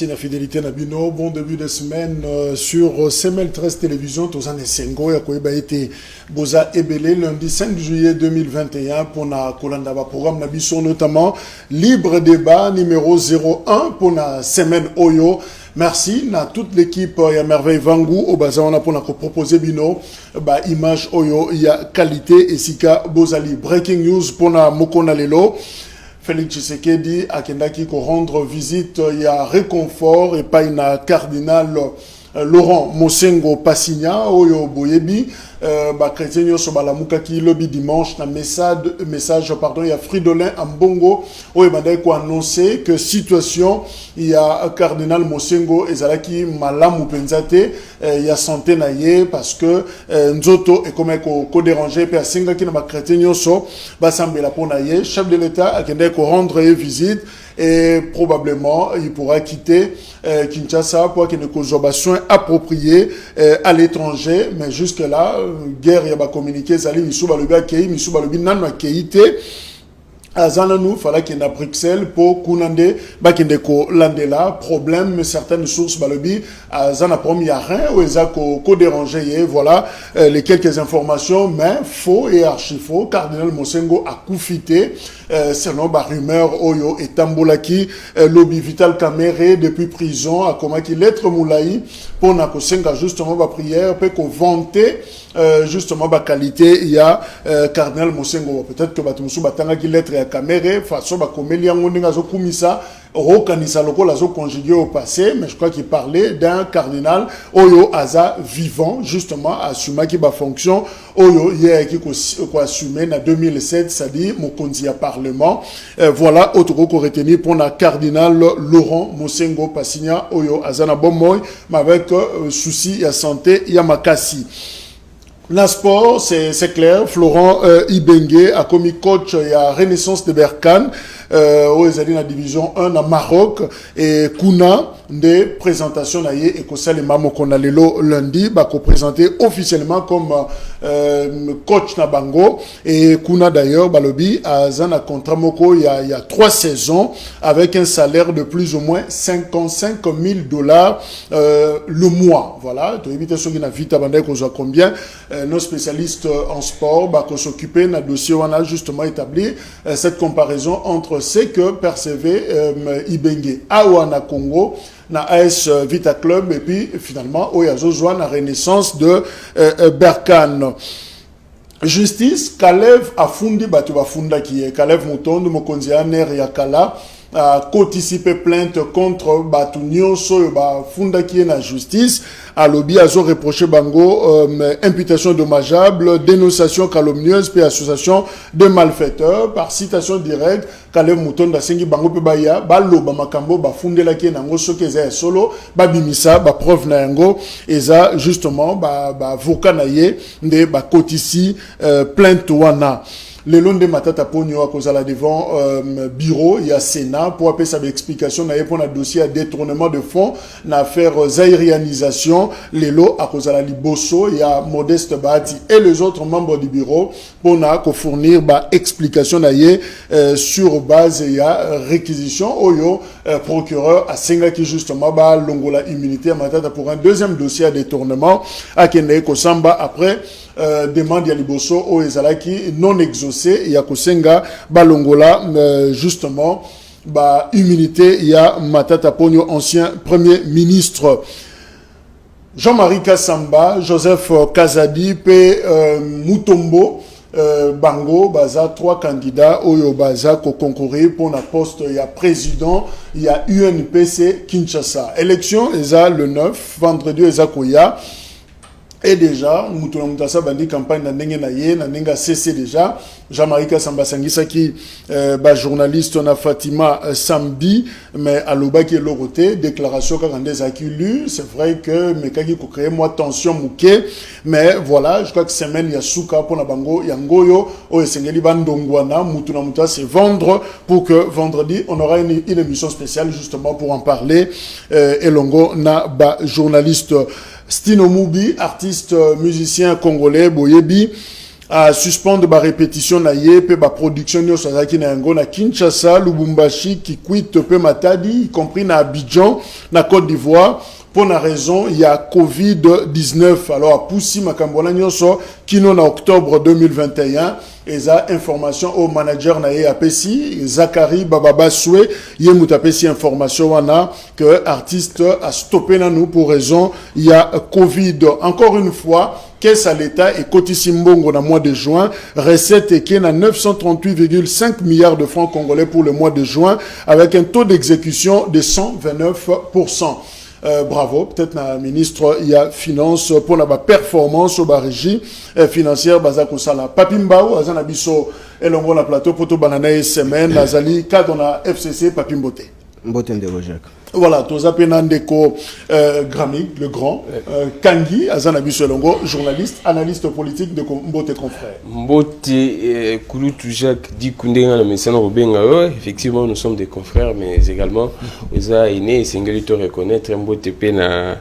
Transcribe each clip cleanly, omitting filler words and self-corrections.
Merci la fidélité Nabino. Bon début de semaine sur CML 13 Télévision. Tous en Sengo et Koeba été Boza Ebele lundi 5 juillet 2021 pour na Kolandaba programme Nabiso notamment libre débat numéro 01 pour la semaine Oyo. Merci à toute l'équipe ya merveille Vangou au bazar on a pour proposer bino image Oyo il y a qualité et sika Bozali breaking news pour na Mokona Lelo. Félix Tshisekedi a kendaki ko rendre visite il y a réconfort et pas une cardinal Laurent Mosengo Passigna oyo boyebi chrétien nyonso balamuka ki lobi dimanche na message pardon il y a Fridolin Ambongo oyo bandai ko annoncer que situation il y a cardinal Mosengo ezalaki malamu penzate il y a santé na ye parce que nzoto et comme ko déranger pe asenga ki na ba chrétien nyonso basambela pona ye chef de l'état a kendai ko rendre visite et probablement il pourra quitter Kinshasa pour qu'il ne cause pas soins appropriés à l'étranger, mais jusque là guerre il y a communiqué zali misuba le gars kei misuba le binano keité azana nous fallait qu'il y ait à Bruxelles pour kunande bakinde ko landela problème mais certaines sources balobi azana prom y a rien ou eza ko déranger voilà les quelques informations mais faux et archi faux cardinal Mosengo a koufité selon ba rumeur oyo et tambolaki lobby Vital Kamerhe depuis prison a comment qu'il lettre moulaï pour na ko senga justement ba prière peut ko vanter justement ba qualité il y a cardinal Mosengo peut-être que batumusu batanga qui lettre ya Kamerhe façon ba komeli yango ndinga zo kumisa rokanisa lokola zo conjugué au passé mais je crois qu'il parlait d'un cardinal oyo aza vivant justement assuma qui ba fonction oyo hier qui ko assumer na 2007 c'est-à-dire mokonzi ya parlement voilà autre ko retenir pour na cardinal Laurent Mosengo Passigna oyo azana bomoy mais avec souci ya santé ya makasi. La sport, c'est clair. Florent Ibenge a commis coach il y a Renaissance de Berkane aux États-Unis la division 1 à Maroc et Kuna des présentations naie et Kosale Mamo qu'on a lelo lundi bah ko présenté officiellement comme coach na bango et Kuna d'ailleurs balobi a zana contrat moko il y a 3 saisons avec un salaire de plus ou moins $55,000 le mois. Voilà, tu évites ceux qui n'a vite abandonné qu'on soit combien nos spécialistes en sport bah qu'on s'occuper na dossier on a justement établi cette comparaison entre ce que percevait Ibenge Awana Congo na AS Vita Club et puis finalement Oyazo Joa na Renaissance de Berkane. Justice Kalev Afundi batu bafunda qui est Kalev Mutondo mokonzi aner yakala a cotisipé plainte contre batu nyonso ba funda qui est na justice a lobby azo reproché bango imputation dommageable, dénonciation calomnieuse puis association de malfaiteurs par citation directe Kalev Mutondo sengi bango pe baya ba loba makambo ba fundela ki nango soki eza solo ba bimisa ba preuve na yango eza justement ba avocat na ye nde ba kotisi plainte wana. Le long de matata ponyo à cause à la devant bureau il y a Sénat pour appeler sa explication na pour un dossier à détournement de fonds na affaire zaïrianisation les lots à cause à la liboso il y a Modeste Bati et les autres membres du bureau pour na fournir ba explication na sur base il y a réquisition oyo procureur à Senga qui justement ba longola immunité à matata pour un deuxième dossier à détournement à Kende Kosamba après demande ya liboso o ezalaki non exaucé ya kosenga balongola justement ba immunité ya Matata Ponyo ancien premier ministre. Jean-Marie Kassamba, Joseph Kazadi pe Mutombo bango baza 3 candidats oyo baza ko concourir pour la poste ya président il y a UNPC Kinshasa. Élection eza le 9 vendredi eza koya. Et déjà, Moutouna Moutassa bandi campagne na ndenge na ye na ndenga cessé déjà. Jean-Marie Kassamba Sangisa qui journaliste on a Fatima samedi mais à l'oba qui est l'oroté déclaration quand a lu c'est vrai que mais quand il créer moi tension mouké mais voilà je crois que semaine ya souka pour na bango ya ngoyo o esengeli bandongwana Moutouna Moutassa c'est vendre pour que vendredi on aura une émission spéciale justement pour en parler et longo na journaliste Stino Moubi, artiste musicien congolais, Boyebi, à suspendre ba répétition na ye pe ba production nyo sazaki na yango na Kinshasa, Lubumbashi, Kikwit pe Matadi, y compris na Abidjan, na Côte d'Ivoire. Pour la raison, il y a Covid-19. Alors, à Poussi, Makambona Nyoso, qui en octobre 2021, et ça, information au manager nae APC, Zachary Bababa Soué, Yemut APC information, wana, que artiste a stoppé na nous pour raison, il y a Covid. Encore une fois, caisse à l'État et Kotisimbongo dans le mois de juin, recette est à 938,5 milliards de francs congolais pour le mois de juin, avec un taux d'exécution de 129%. Bravo, peut-être la ministre il y a finance pour la performance au régie financière Bazako Sala. Papimbao, Azana Biso, Elongo la plateau, Poto Banana semaine, Azali, Kadona FCC, Papimbote. Mbote Ndewojak. Voilà, Toza Penandeko Grammy, le grand, Kangi, Azana Biso Elongo, journaliste, analyste politique de Mbote Confrère. Mbote Kouloutou Jacques dit Koundéga la Messana Robenga, effectivement nous sommes des confrères, mais également Oza Ine et Sengelito reconnaître Mbote Pena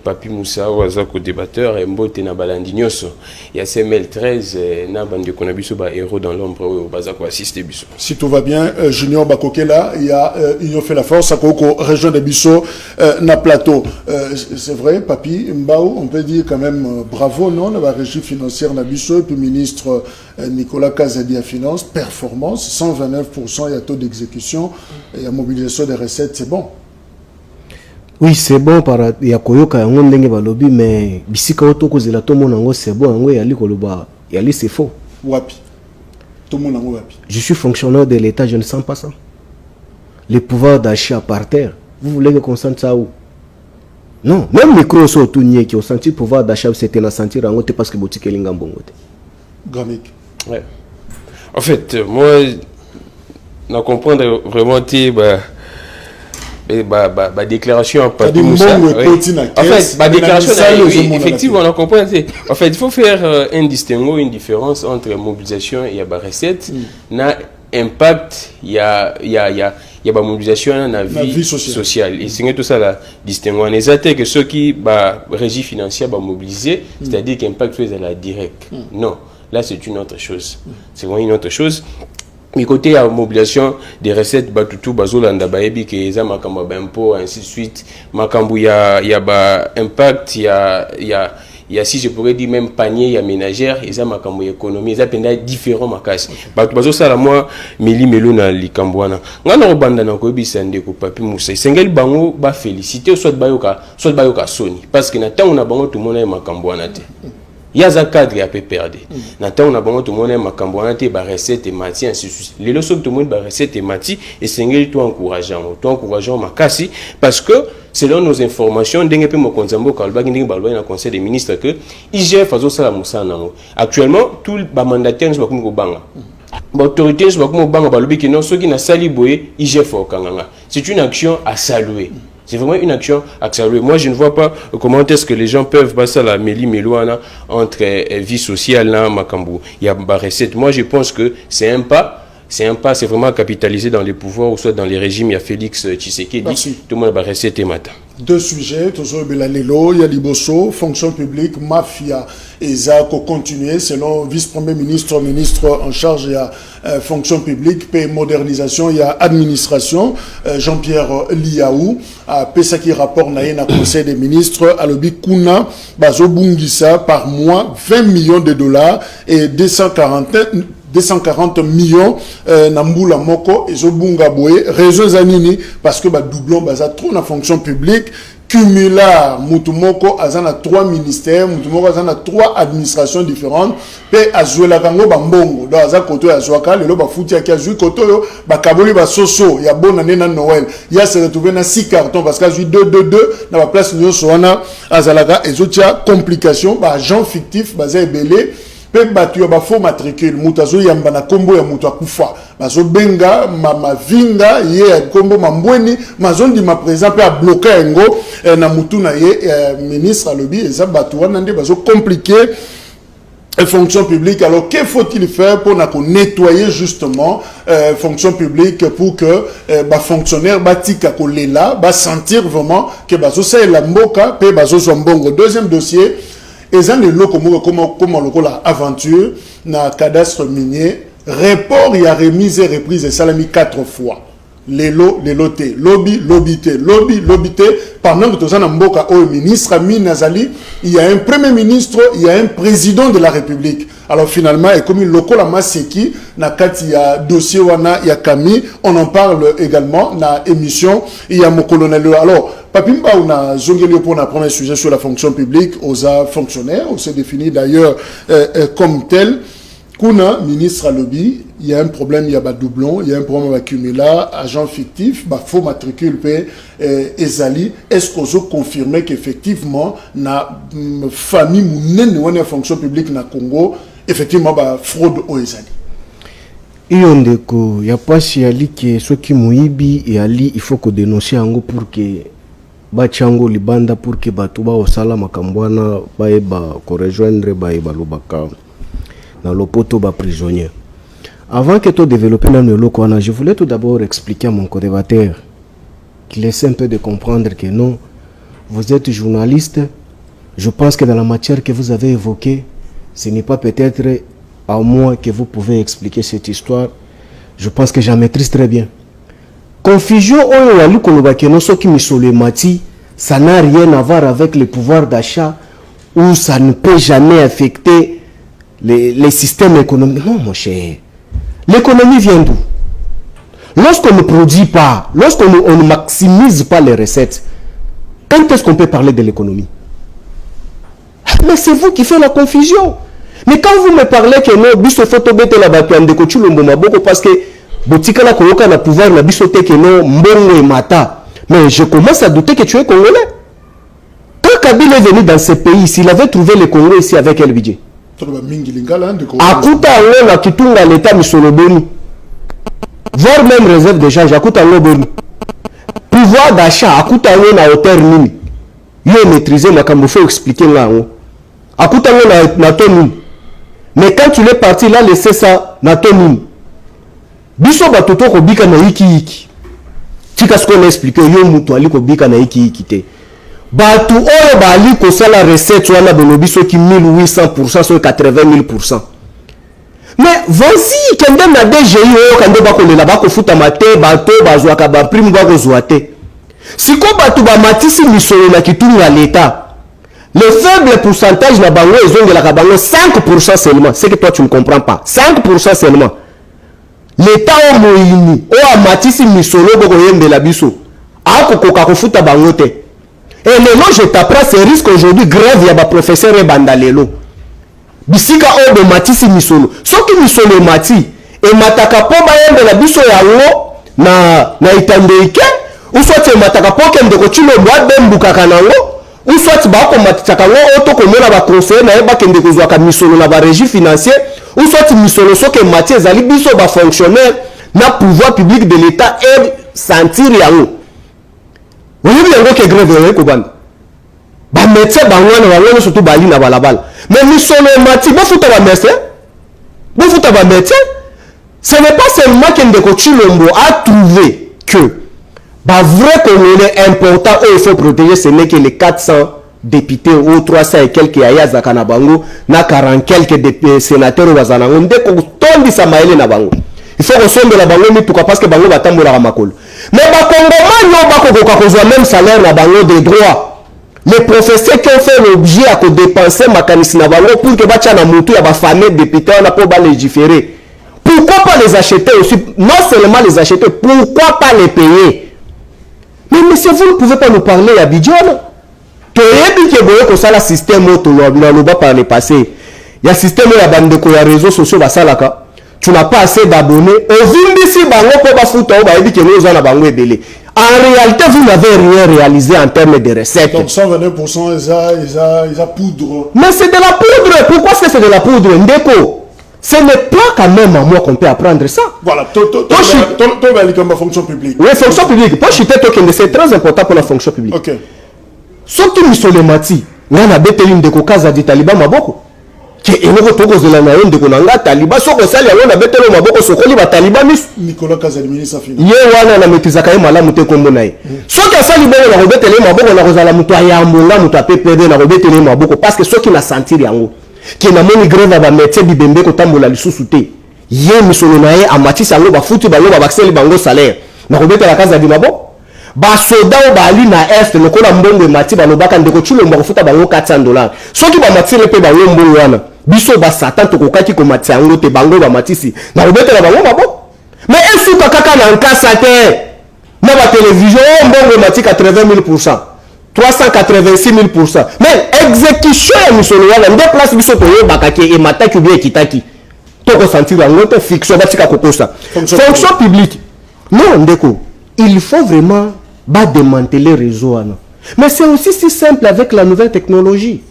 Papi Moussa, Oazako débatteur, et Mbote Nabalandinyoso. Il y a CML 13, Nabande Konabiso, héros dans l'ombre, au Bazako assiste Biso. Si tout va bien, Junior Bakokela, il y a Union fait la force, à Koko, région de Bisso, na plateau. C'est vrai, Papi Mbao, on peut dire quand même bravo, non, la régie financière na Bisso, et puis ministre Nicolas Kazadi à Finance, performance, 129%, il y a taux d'exécution, il y a mobilisation des recettes, c'est bon. Oui, c'est bon, il y a Koyoka, il y a un ndenge balobi, mais bisika otoko zela to monango c'est bon, il y a li koloba, il y a li c'est faux. Wapi. Tout le monde en wapi. Je suis fonctionnaire de l'État, je ne sens pas ça. Les pouvoirs d'achat par terre. Vous voulez que qu'on sente ça où? Non, même les gros sont tout niais qui ont senti le pouvoir d'achat, c'était la sentir en haut parce que boutique est l'ingambongote. Grammic. Ouais. En fait, moi, je comprends vraiment ma déclaration pas tout ça. En fait, ma déclaration, effectivement, on comprend. En fait, il faut faire un distinguo, une différence entre mobilisation et la recette. Na impact, il y a la mobilisation dans la vie sociale. Et c'est tout ça la distinction. On est que ceux qui régie financière va mobiliser, c'est-à-dire qu'impact fait la direct. Non, là c'est une autre chose. C'est vraiment une autre chose. Mais côté la mobilisation des recettes, tout bazolanda baebi que ça makamba impôt ainsi de suite. Makambu il y a impact, il y a si je pourrais dire même panier, il y a ménagère, et ça makambu économie, ça pendant différents makasi. Bazo sala moi meli melo na likambwana. Ngana robanda na ko bisande ko papi Moussa. Sengel bango ba féliciter soit bayoka soni parce que na temps on a bango tout monde makambwana te. Il y a un cadre qui a perdu. Maintenant, on a besoin de tout le monde makambwana te ba recette et mati ainsi de suite. Les leçons tout le monde ba recette et mati et sengel toi encourageant makasi parce que selon nos informations, ndenge pe mo konzambo kalba ndenge balwa na conseil des ministres que IGF azo sala musana ngo. Actuellement, tout ba mandataire ne ba ko banga. Ba autorité ne ba ko banga balobi que non ceux qui na sali boye IGF okanganga. C'est une action à saluer. C'est vraiment une action à saluer. Moi, je ne vois pas comment est-ce que les gens peuvent passer la méli melouana entre vie sociale là, Makambu. Il y a une recette. Moi, je pense que c'est un pas. C'est vraiment capitalisé dans les pouvoirs ou soit dans les régimes. Il y a Félix Tshisekedi. Merci. Tout le monde va recette et matin. Deux sujets, toujours Belalelo, il y a Liboso, fonction publique, mafia, et ça continuer selon vice-premier ministre, ministre en charge, il y a fonction publique, paix modernisation, il y a administration, Jean-Pierre Liaou, à Pesaki rapport na conseil des ministres, à l'obi Kuna, Bazo Bungisa, par mois, 20 millions de dollars et 240 millions Nambula Moko et Zobunga Boye, réseau Zanini, parce que doublon baza trop na fonction publique, cumula Mutumoko azana 3 ministères, Mutumoko azana 3 administrations différentes, pe azuela kango bambongo, do aza koto ya zwaka, lelo ba futi aki azui koto yo, ba kaboli ba soso, ya bonne année na Noël, ya se retrouvé na 6 cartons, parce que azui 2 na ba place nyo soana, azalaka, ezotia complication, ba agent fictif, baza ebele, pe batu ya ba faux matricule mutazo yamba na kombo ya mutu akufa bazo benga mama vinga ye kombo mambweni mazondi ma présent pe a bloquer ngo na mutu na ye ministre alobi eza batu wana nde bazo compliquer fonction publique. Alors que faut-il faire pour nettoyer justement fonction publique pour que fonctionnaire batika kolela ba sentir vraiment que bazo c'est la mboka pe bazo zombongo. Deuxième dossier. Et ça, le comment la aventure, na cadastre minier report ya remise et reprise salami 4 fois lelo te lobby te pendant que tous en mboka au ministre Amin Azali, il y a un premier ministre, il y a un président de la République. Alors finalement, et comme il lokola maseki na kati ya dossier wana ya Kami, on en parle également na émission il y a mon colonel. Alors Papimba on a zongeli pour un premier sujet sur la fonction publique aux fonctionnaires, on s'est défini d'ailleurs comme tel. Kuna ministre à lobby, il y a un problème, il y a des doublons, il y a un problème accumulé, agent fictif, faux matricule Ezali. Est-ce qu'on peut confirmer qu'effectivement, la famille mounene ou la fonction publique na Congo, effectivement, fraude au Ezali? Il n'y a pas si Ali qui ce qui mouibi et Ali, il faut qu'on dénonce Ango pour que Bachango Libanda pour que Batuba Osala Makambwana ba ko rejoindre ba Lubaka. Dans le poteau bas prisonnier. Avant que tu développes dans le local, je voulais tout d'abord expliquer à mon co-débatteur qu'il essaie un peu de comprendre que non, vous êtes journaliste. Je pense que dans la matière que vous avez évoquée, ce n'est pas peut-être à moi que vous pouvez expliquer cette histoire. Je pense que j'en maîtrise très bien. Confusion, ça n'a rien à voir avec le pouvoir d'achat ou ça ne peut jamais affecter les systèmes économiques. Non, mon cher. L'économie vient d'où? Lorsqu'on ne produit pas, lorsqu'on ne maximise pas les recettes, quand est-ce qu'on peut parler de l'économie? Mais c'est vous qui faites la confusion. Mais quand vous me parlez que non, biso photo bete la batuande ko chulombo maboko parce que botika la koloka na pouvoir na biso te que non mbongo et mata. Mais je commence à douter que tu es congolais. Quand Kabila est venu dans ce pays, s'il avait trouvé le Congo ici avec quel budget? Akuta ango na kitunga l'état misoloboni, voire même réserve de change akuta ango boni, pouvoir d'achat akuta ango na hauteur nini yo maîtriser makambo faut expliquer là ango akuta ango na toni. Mais quand tu l'es parti là laisser ça na toni biso batoto ko bika na iki tika ce qu'on a expliqué yo mutu ali ko bika na iki te. Batu oyo bali ko sala recette wana bolobi soki 1800% sur 80 000%. Mais voici kende na DGI oyo kende bakolela bakofuta mate bato bazwaka ba prime bakozwa te. Siko batu ba matisi misolo na kitunga l'état. Le faible pourcentage na bango ezongelaka bango 5% seulement. C'est que toi tu ne comprends pas. 5% seulement. L'état o moyini o matisi misolo boko yembela biso. Akokoka kofuta bango te. Et maintenant, je t'apprends ces risques aujourd'hui grave, il y a des professeurs et bandalelo. Bisika obo matisi misolo. Soki misolo mati, et mataka po bayende la biso yango na itandeike, ou soit mataka po kende ko chilo mwa dembu kakanango, ou soit bako mataka ngo oto komona ba conseiller na eba kende ko zwaka misolo na ba régie financier, ou soit misolo soki mati ezali biso ba fonctionnaire na pouvoir public de l'état et sentir yango. Vous avez vu que grève ko banda ba médecin bangwana surtout bali na balabala mais misolo mati ba futa ba médecin ce n'est pas seulement qu'Ndeko Chilombo a trouvé que ba vrai Congolais important où il faut protéger ce n'est que les 400 députés ou 300 et quelques ayaza kana bango na 40 quelques sénateurs bazanango ndeko tondi samaele na bango il faut ressemble la bango mituka parce que bango batambola makolo. Mais le même salaire na bango de droit. Les professeurs qui ont fait l'objet à dépenser mécanisme na bango pour que bacha na mutu ya ba famille député on a pas légiférer. Pourquoi pas les acheter aussi? Non seulement les acheter, pourquoi pas les payer? Mais monsieur, vous ne pouvez pas nous parler à Bidjon. Tu as dit que vous avez un système par le passé. Il y a un système où il y a réseaux sociaux. Tu n'as pas assez d'abonnés. En réalité, vous n'avez rien réalisé en termes de recettes. Donc 129%, ils ont poudre. Mais c'est de la poudre. Pourquoi est-ce que c'est de la poudre? Ndeko, ce n'est pas quand même à moi qu'on peut apprendre ça. Voilà, fonction publique. Oui, fonction publique. C'est très important pour la fonction publique. Ok. Soki misolemati, ngana beteli ndeko kaza di taliban maboko. Ke enoko toko zela na yo ndeko nanga taliban soko sali yango na betelo maboko sokoli ba taliban mis. Nicolas Kazali ministre afini. Ye wana na metizaka ye malamu te kombo na ye. Soki asali bongo na robetele maboko na kozala mutu ayambonga mutu apepede na robetele maboko parce que soki na sentir yango. qui na moni grève ba médecin bibembe ko tambola lisusu te ye misolo na ye amati sango ba futi bango ba baxeli bango salaire na ko beta la casa di mabo ba soda o ba ali na est lokola mbongo mati ba lobaka ndeko chulo mba ko futa bango $400 soki ba mati le pe ba mbongo wana biso ba satan to kokaki ko mati yango te bango ba matisi na ko beta la bango mabo mais est-ce que kaka na nkasa te na ba télévision mbongo mati 80,000%, 386,000%. Mais exécution ya misolo wana nde place biso to yebaka ke e mataki bien kitaki to ko sentir la note fiction batika kokosa fonction publique. Non ndeko, il faut vraiment démanteler réseau wana. Mais c'est aussi si simple avec la nouvelle technologie.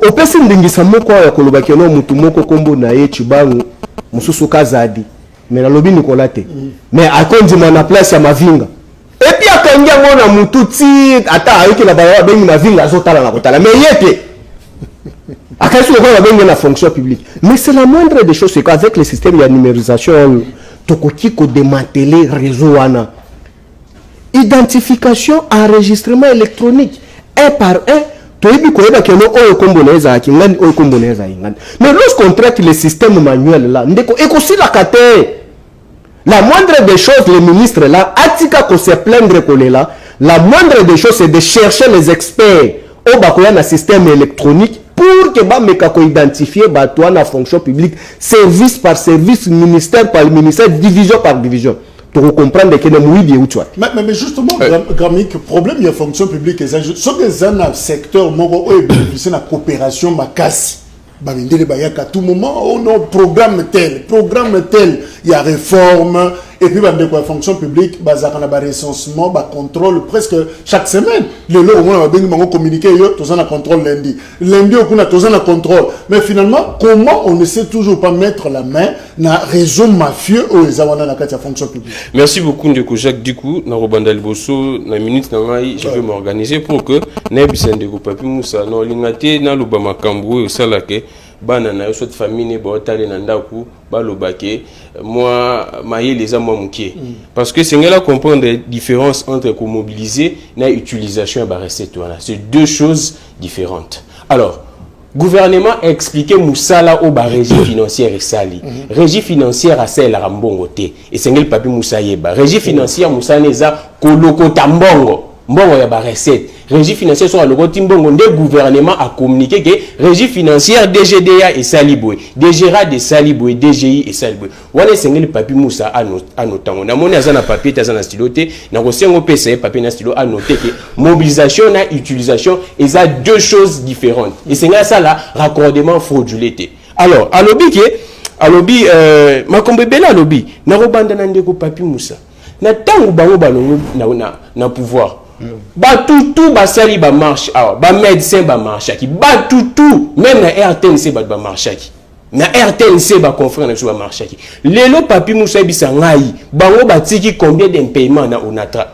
Au pesi ndingisa moko ya kolobaki no mutu moko kombo na ye chibangu mususu kazadi mais na lobi Nicolas te mais akondi na place ya mavinga. Et puis à Kangia on a mututi ata ayiki la baya bengi na vinga azotala na kotala mais yepe akasu ko ba bengi na fonction publique. Mais c'est la moindre des choses, c'est qu'avec le système de numérisation tokoti ko démanteler réseau wana. Identification, enregistrement électronique un par un. Toyebi ko yeba keno oyo komboneza akingani oyo komboneza ingani. Mais lorsqu'on traite le système manuel là ndeko ekosi la kate. La moindre des choses, les ministres là, atika ko se plaindre là, la moindre des choses c'est de chercher les experts au bakoya na système électronique pour que ba meka ko identifier ba toi na fonction publique, service par service, ministère par ministère, division par division. Pour comprendre que mais justement, Gramik, problème il y a fonction publique et ça, sauf que ça dans secteur moko o bénéficier na coopération makasi. À tout moment, on a programme tel, il y a réforme, et puis il y a fonction publique, il y a recensement, contrôle presque chaque semaine. Le lot, on a communiqué, on a contrôle lundi. Lundi, on a contrôle. Mais finalement, comment on ne sait toujours pas mettre la main dans le réseau mafieux où les avons dans la fonction publique? Merci beaucoup, Ndeko Jacques. Du coup, dans Robanda Liboso, dans la minute, je vais m'organiser pour que Nebisen de Papi Moussa, dans l'ingate, dans l'Obama Kambou, et ça, bana na yoso de famille ne botale na ndaku balobake moi maye les amwa mukie parce que c'est là comprendre la différence entre ko mobiliser na utilisation ba recette wana, c'est deux choses différentes. Alors gouvernement a expliqué musala au ba régie financière et sali régie financière a celle la mbongo te et c'est ngel papi musa yeba régie financière musa neza koloko tambongo mbongo ya ba recette régie financière sur le Timbongo, le gouvernement a communiqué que régie financière DGDA et Saliboué, DGRA de Saliboué, DGI et Saliboué. Voilà c'est le papier Moussa à noter. On a mon azana papier, azana stylo, na reçu un PC papier na stylo à noter que mobilisation et utilisation, et ça deux choses différentes. Et c'est là ça là raccordement fraudulé. Alors à lobby ma combe bela lobby na robanda na ndeko papier Moussa. Na tango bango balongo na pouvoir. Ba tout basali ba marche awa ba médecin ba marche ki ba tout même na RTNC ba marche ki na RTNC ba confrère na ba marche ki lelo papi Moussa bisa ngai bango batiki combien de paiements na Onatra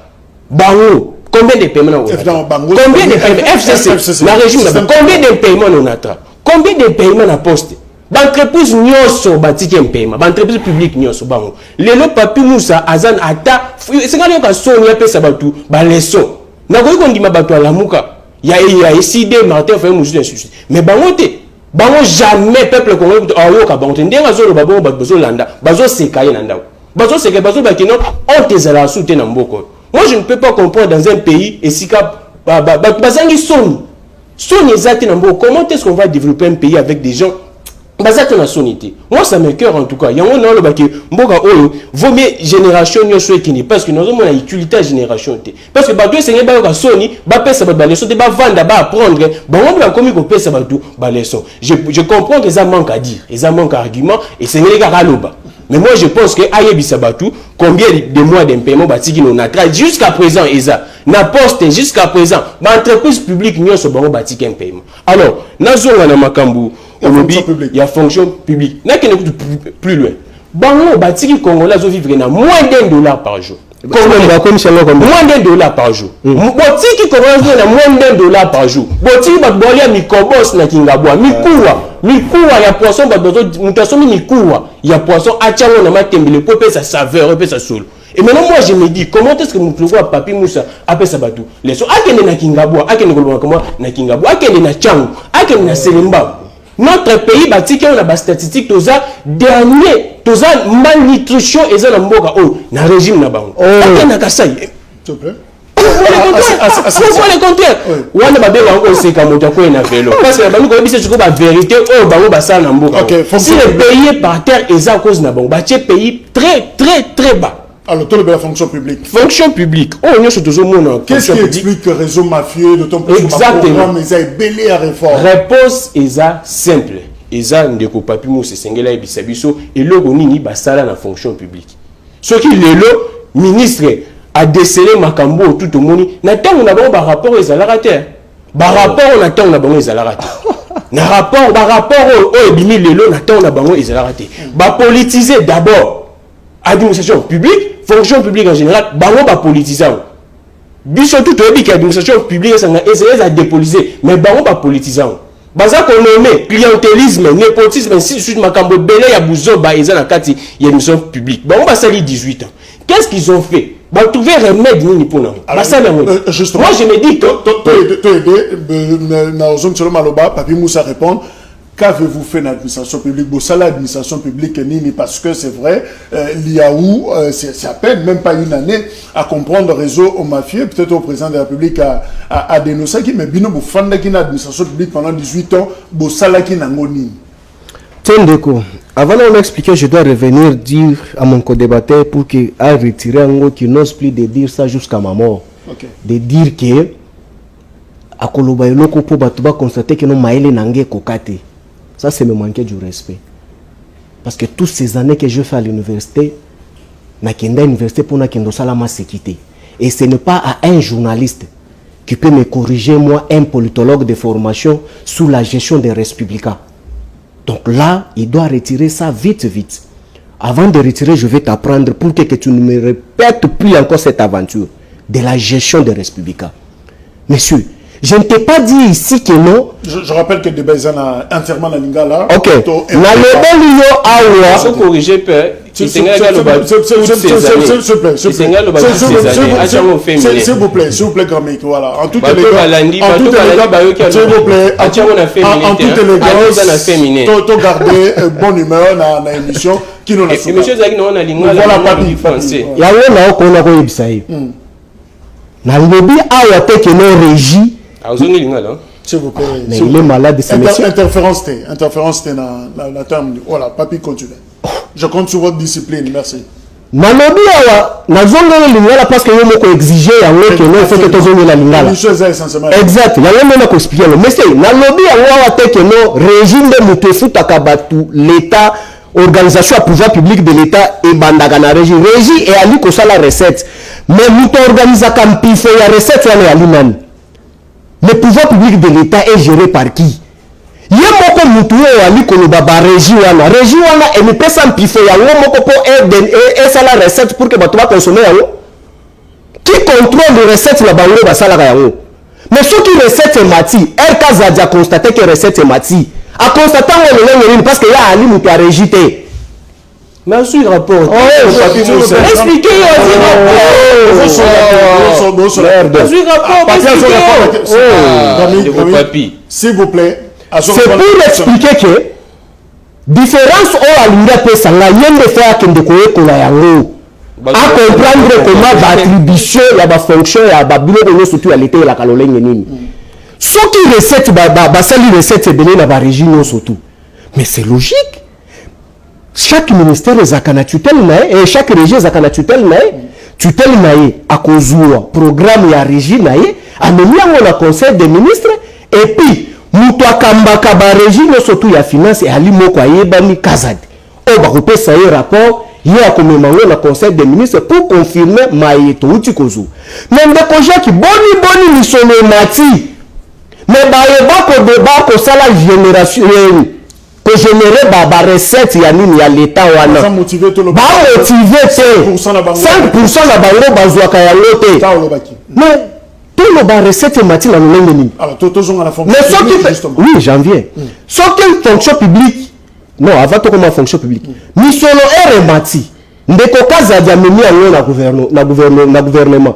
bango combien de paiements na Onatra combien de paiements FCC la régime combien de paiements na Onatra combien de paiements na Poste d'entreprise nyoso batiki un paiement d'entreprise publique nyoso bango lelo papi Moussa azan ata c'est quand on a sonné pesa batu ba leçon na ko ndima batu ala muka ya SID Martin fait musu d'insulte mais bango jamais peuple congolais ayo ka bango ndenga zolo babongo bazo landa bazo sekaye na ndao bazo sekaye bazo bakino on tezala soute na mboko. Moi je ne peux pas comprendre dans un pays et si ka bazangi soni ezati na mboko. Comment est-ce qu'on va développer un pays avec des gens bazate na sonité? Moi ça me cœur en tout cas. Yango na lo baki mboka oyo vaut mieux génération nyoso ekini parce que nous avons la utilité génération té. Parce que ba deux seigneur ba ka soni ba pesa ba leçon te ba vendre ba apprendre ba on ba komi ko pesa ba tout ba leçon. Je comprends que ça manque à dire, et ça manque à argument et seigneur ka loba. Mais moi je pense que ayebisa batu combien de mois d'impaiement batiki no na jusqu'à présent eza na Poste jusqu'à présent ba entreprise publique nyoso ba batiki un paiement. Alors nazonga na makambu il y a fonction publique. N'a qu'un plus loin. Bango batiki congolais zo vivre na moins $1 par jour. Moins $1 par jour. Botiki congolais na moins $1 par jour. Botiki ba bolia mikobos na kingabwa mikuwa ya poisson ba bezo mutasomi mikuwa ya poisson achango na matembele pour sa saveur et sa soul. Et maintenant moi je me dis comment est-ce que nous vois papi Moussa appelle ça batou. Les so akende na kingabwa akende koloma comment na kingabwa akende na chango akende na selemba. notre pays batiki on a ba statistique toza dernier toza malnutrition eza na mboka na régime na bango na kasai s'il te plaît le contraire wana babenga ngo seka moto ko na vélo parce que bango ko bisa ba vérité bango basala na mboka si le pays est par terre eza à cause na bango ba pays très bas. Alors, tout de la fonction publique. Fonction publique. Qu'est-ce qui explique que réseau mafieux de ton programme est belé à réforme? Réponse est simple. Eza ndeko papi mo sengela bisabiso et logo nini basala na fonction publique. Ce qui lelo ministre a décelé makambo tout le monde na tango na ba rapport ezalaka te. Ba rapport na tango na bango ezalaka te. Na rapport ebimi lelo na tango na bango ezalaka te. Ba politiser d'abord administration publique, fonction publique en général, bango ba politisant. Biso tout obi que administration publique ça essayer à dépolitiser, mais bango ba politisant. Baza ko nommé clientélisme, népotisme, ainsi de suite makambo belé ya buzo ba eza na kati ya administration publique. Bango ba sali 18 ans. Qu'est-ce qu'ils ont fait? Ba trouver remède nini pour nous. Justement. Moi je me dis que na ozong solo maloba, Papi Moussa répond. Qu'avez-vous fait dans l'administration publique? Bon, ça, l'administration publique, nini, parce que c'est vrai, l'IAU, c'est à peine, même pas une année, à comprendre le réseau au mafieux, peut-être au président de la République à dénoncer qui, mais bino, vous faites une administration publique pendant 18 ans, bon, ça, là, qui n'a nini. Tiens, Deko, avant de m'expliquer, je dois revenir dire à mon co-débatteur pour qu'il a retiré un mot qui n'ose plus de dire ça jusqu'à ma mort. Okay. De dire que, à Koloba, il faut constater que nous, maïle n'angé kokate. Ça, c'est me manquer du respect. Parce que toutes ces années que je fais à l'université, na kenda université pour na kendo salama sécurité. Et ce n'est pas à un journaliste qui peut me corriger, moi, un politologue de formation, sous la gestion des Républicains. Donc là, il doit retirer ça vite. Avant de retirer, je vais t'apprendre pour que tu ne me répètes plus encore cette aventure de la gestion des Républicains. Monsieur, je ne t'ai pas dit ici que non. Je rappelle que débat est entièrement dans l'ingala. Ok. Na lebo liyo awa. Faut corriger peur. S'il vous plaît, grand mec, voilà. En toute élégance, to garder bonne humeur na émission qui nous a monsieur Zaki non na lingala. Voilà papi français. Ya wona ko na ko yebisai. Na lobi awa te que non régie. S'il vous plaît. Mais il est malade, ce monsieur. Interférence T dans la terme. Voilà, papi continue. Je compte sur votre discipline, merci. Nalobi awa, nazonga lingala parce que yo moko exiger yango que non fait que tozonga la lingala. Exact. Yango mona ko expliquer. Mais c'est nalobi awa te que non régime de mutefuta kabatu l'état organisation à pouvoir public de l'état et bandagana régie et ali ko sala recette. Mais muto organisa kampifo ya recette wana ya limani. Le pouvoir public de l'État est géré par qui? Il y a beaucoup de gens qui ont régi wana et ne peut pas piffer et ça la recette pour que tu vas consommer. Qui contrôle les recettes la bango basala yango? Mais ceux qui recette est mati, RK Zadia a constaté que recette est mati. A constaté parce qu'il y a un limite à régiter. Mais sur le rapport, expliquez s'il vous plaît. C'est pour expliquer que différence au alinga pesa nga yende faire que ndekoye kola yango à comprendre comment l'attribution ya ba fonction ya ba bilo surtout à l'été la kalolenge nini. Ce qui recette ba sali recette belé na ba région surtout. Mais c'est logique. Chaque ministère ezakana tutelle na et chaque région ezakana tutelle na à kozua programme ya régie na ye amemi yango na conseil des ministres et puis muto akambaka ba régie surtout ya finance et ali moko ayebani kazadi o ba kopesa ye rapport ye akomema ngo na conseil des ministres pour confirmer mayeto uti kozu nende koja ki boni misono mati mais ba yeba ko débat ko sala génération que générer ba recette ya nini ya l'état wana ba motiver te 5% na bango bazwaka ya lote mais tout le ba recette mati na lolenge nini alors tozonga la fonction publique justement oui j'en viens sauf que fonction publique non avant to comme fonction publique misolo mati ndeko kaza dia memi yango na gouvernement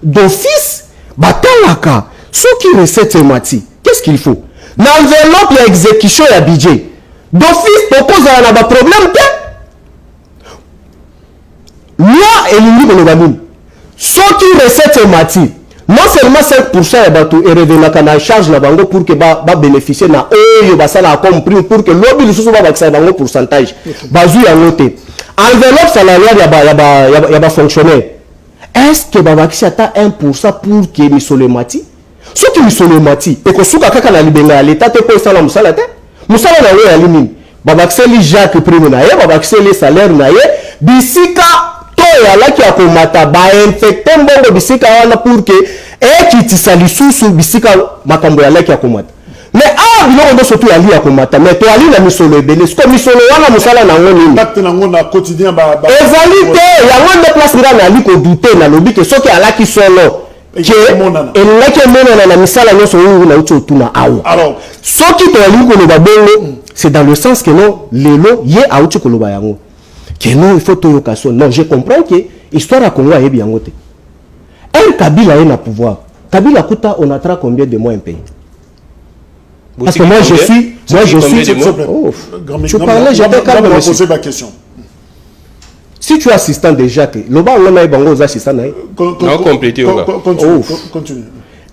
d'office batalaka ceux qui recette mati qu'est-ce qu'il faut L'enveloppe, il y a exécution, il y a budget. D'office, pourquoi il y a un problème? Loi et l'unique de la mine. Ce qui recette est mati. Non seulement 5% est revenu à la charge pour que va bénéficier de ça compris pour que l'objet de va accéder à un pourcentage. Bazu à noter. Enveloppe salariale, il y a fonctionnaire. Est-ce que va accéder à 1% pour que Misole mati? Ce qui Misole mati, et que souka kaka na libéra l'État te peut ça la musala te. Musala na we alimini. Va accéder Jacques prime na ye, va accéder les salaires na ye. Bisika là qui a combattu ba infecté mbongo bisika wana pour que ekitisa lisusu bisika makambo ya là qui a combattu mais biloko ndo surtout ali ya combattu mais to ali na misolo ebele siko misolo wana musala na ngoni impact na ngona quotidien ba ezali te ya ngone place ngana ali ko douter na lobi que soki alaki solo que elaki monana na misala nyoso ngungu na uti otuna awa alors soki to ali ko loba bongo c'est dans le sens que non lelo ye auti ko loba yango. Que non, il faut tout occasion. Non, je comprends que l'histoire à Congo est bien notée. Un Kabila est dans le pouvoir. Kabila Kouta, on attrape combien de mois un pays? Parce que moi je suis. Oh, tu parlais, j'avais quand même posé ma question. Si tu es assistant déjà, le bas on a eu assistant. Non, complété. Continue.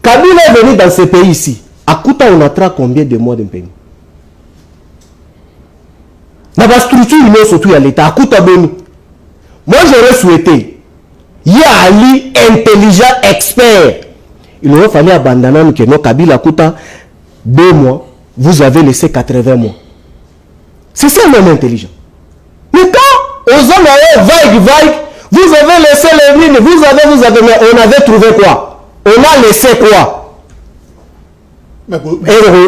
Kabila est venu dans ce pays ici. À Kouta, on attrape combien de mois d'un pays? Dans la structure, il y a surtout l'État. À Kouta Boni. Moi, j'aurais souhaité. Il y a Ali intelligent, expert. Il aurait fallu abandonner que nos Kabila Kouta 2 mois. Vous avez laissé 80 mois. C'est ça l'homme intelligent. Mais quand aux hommes vague, vous avez laissé les mines, vous avez, mais on avait trouvé quoi? On a laissé quoi? Et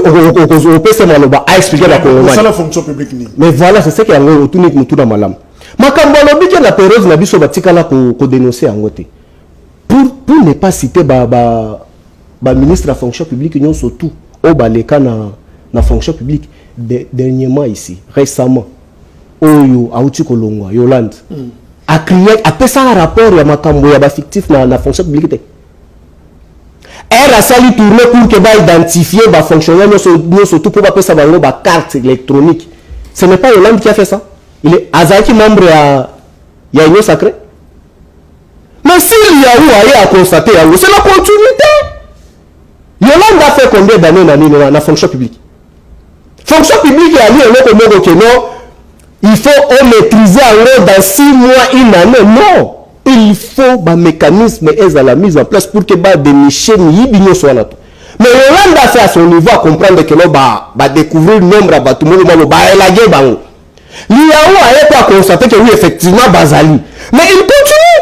on peut se expliquer la fonction publique. Mais voilà, c'est ce qui est en train de tout dans ma lame. Ma cambolobi qui est la période n'a biso batikala ko dénoncer en côté. Pour ne pas citer ba ministre de la fonction publique non surtout au baleka na fonction publique dernièrement ici récemment oyo auti kolongwa Yolande a crié a fait ça un rapport ya makambo ya ba fictif na fonction publique. Elle a sali tourner pour que va identifier va fonctionnaire surtout pour pas ça va ba carte électronique. Ce n'est pas Yolande qui a fait ça. Il est Azaki membre à Union Sacrée. Mais s'il y a où à constater, c'est la continuité. Yolande a fait combien d'années dans la fonction publique? Fonction publique, il faut maîtriser dans 6 mois, une année. Non. Il faut un mécanisme à la mise en place pour que des michels n'y soient là. Mais Yolande a fait à son niveau à comprendre que l'on va découvrir le nombre de tout le monde va élaguer. L'IAO a pas constaté que oui, effectivement, Bazali. Mais il continue.